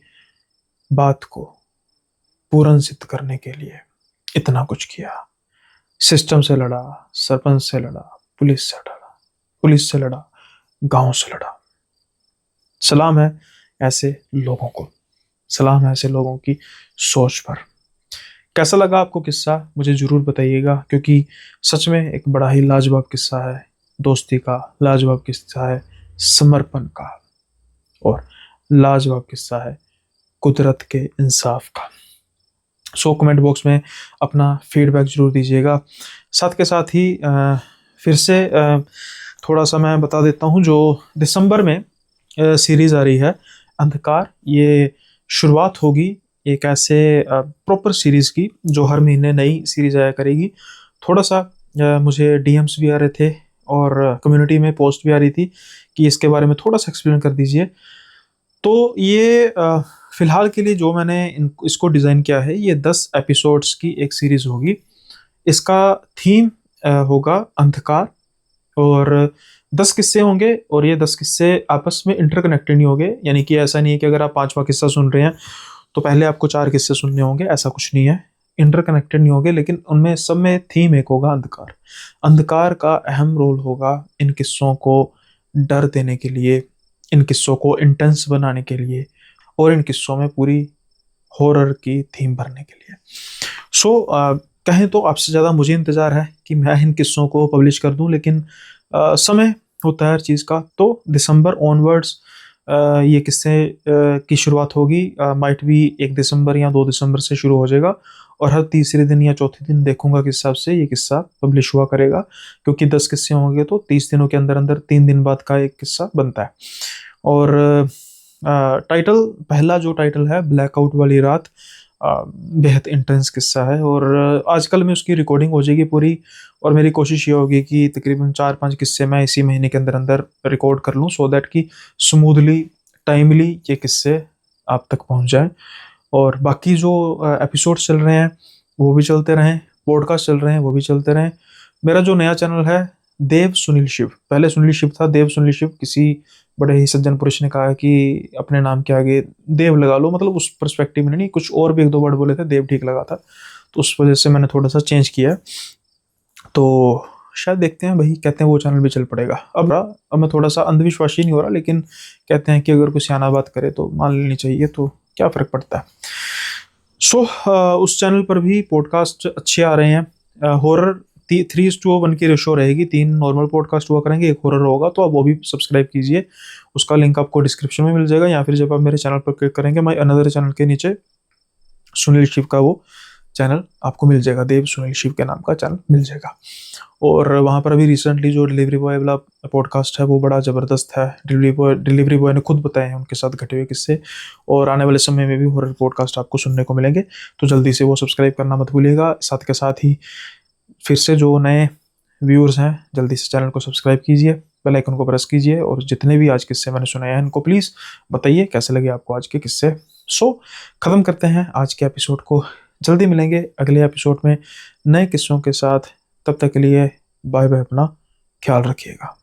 बात को पूर्ण सिद्ध करने के लिए इतना कुछ किया। सिस्टम से लड़ा, सरपंच से लड़ा, पुलिस से लड़ा, गांव से लड़ा। सलाम है ऐसे लोगों को, सलाम है ऐसे लोगों की सोच पर। कैसा लगा आपको किस्सा मुझे जरूर बताइएगा, क्योंकि सच में एक बड़ा ही लाजवाब किस्सा है दोस्ती का, लाजवाब किस्सा है समर्पण का, और लाजवाब किस्सा है कुदरत के इंसाफ का। सो कमेंट बॉक्स में अपना फीडबैक जरूर दीजिएगा। साथ के साथ ही फिर से थोड़ा सा मैं बता देता हूँ, जो दिसंबर में सीरीज आ रही है अंधकार, ये शुरुआत होगी एक ऐसे प्रॉपर सीरीज की जो हर महीने नई सीरीज आया करेगी। थोड़ा सा मुझे डीएम्स भी आ रहे थे और कम्युनिटी में पोस्ट भी आ रही थी कि इसके बारे में थोड़ा सा एक्सप्लेन कर दीजिए। तो ये फिलहाल के लिए जो मैंने इसको डिज़ाइन किया है, ये 10 एपिसोड्स की एक सीरीज होगी। इसका थीम होगा अंधकार, और 10 किस्से होंगे, और ये 10 किस्से आपस में इंटरकनेक्टेड नहीं होंगे। यानी कि ऐसा नहीं है कि अगर आप 5वां किस्सा सुन रहे हैं तो पहले आपको 4 किस्से सुनने होंगे, ऐसा कुछ नहीं है। इंटरकनेक्टेड नहीं होंगे, लेकिन उनमें सब में थीम एक होगा अंधकार। अंधकार का अहम रोल होगा इन किस्सों को डर देने के लिए, इन किस्सों को इंटेंस बनाने के लिए, और इन किस्सों में पूरी हॉरर की थीम भरने के लिए। सो कहें तो आपसे ज़्यादा मुझे इंतज़ार है कि मैं इन किस्सों को पब्लिश कर दूं, लेकिन समय होता है हर चीज़ का। तो दिसंबर ऑनवर्ड्स ये किस्से की शुरुआत होगी। माइट भी 1 दिसंबर या 2 दिसंबर से शुरू हो जाएगा, और हर तीसरे दिन या चौथे दिन देखूंगा किस हिसाब से ये किस्सा पब्लिश हुआ करेगा, क्योंकि 10 किस्से होंगे तो 30 दिनों के अंदर अंदर 3 दिन बाद का एक किस्सा बनता है। और टाइटल, पहला जो टाइटल है ब्लैकआउट वाली रात, बेहद इंटेंस किस्सा है, और आजकल में उसकी रिकॉर्डिंग हो जाएगी पूरी, और मेरी कोशिश ये होगी कि तकरीबन 4-5 किस्से मैं इसी महीने के अंदर अंदर रिकॉर्ड कर लूँ, सो दैट कि स्मूथली, टाइमली ये किस्से आप तक पहुँच जाएं। और बाकी जो एपिसोड चल रहे हैं वो भी चलते रहें, पॉडकास्ट चल रहे हैं वो भी चलते रहें। मेरा जो नया चैनल है देव सुनील शिव, पहले सुनील शिव था, देव सुनील शिव, किसी बड़े ही सज्जन पुरुष ने कहा कि अपने नाम के आगे देव लगा लो, मतलब उस पर्सपेक्टिव में नहीं, कुछ और भी 1-2 वर्ड बोले थे, देव ठीक लगा था, तो उस वजह से मैंने थोड़ा सा चेंज किया। तो शायद देखते हैं भाई, कहते हैं वो चैनल भी चल पड़ेगा। अब मैं थोड़ा सा अंधविश्वासी नहीं हो रहा, लेकिन कहते हैं कि अगर कोई सियाना बात करे तो मान लेनी चाहिए, तो क्या फ़र्क पड़ता है। सो उस चैनल पर भी पॉडकास्ट अच्छे आ रहे हैं। हॉरर 3:1 की रेशो रहेगी, 3 नॉर्मल पॉडकास्ट हुआ करेंगे, 1 हॉरर होगा, तो आप वो भी सब्सक्राइब कीजिए। उसका लिंक आपको डिस्क्रिप्शन में मिल जाएगा, या फिर जब आप मेरे चैनल पर क्लिक करेंगे माई अनदर चैनल के नीचे सुनील शिव का वो चैनल आपको मिल जाएगा, देव सुनील शिव के नाम का चैनल मिल जाएगा। और वहाँ पर अभी रिसेंटली जो डिलीवरी बॉय वाला पॉडकास्ट है वो बड़ा ज़बरदस्त है। डिलीवरी बॉय ने खुद बताए हैं उनके साथ घटे हुए किस्से, और आने वाले समय में भी हॉरर पॉडकास्ट आपको सुनने को मिलेंगे, तो जल्दी से वो सब्सक्राइब करना मत भूलिएगा। साथ के साथ ही फिर से जो नए व्यूअर्स हैं जल्दी से चैनल को सब्सक्राइब कीजिए, बेल आइकन को प्रेस कीजिए, और जितने भी आज किस्से मैंने सुनाए हैं इनको प्लीज़ बताइए कैसे लगे आपको आज के किस्से। सो ख़त्म करते हैं आज के एपिसोड को, जल्दी मिलेंगे अगले एपिसोड में नए किस्सों के साथ। तब तक के लिए बाय बाय, अपना ख्याल रखिएगा।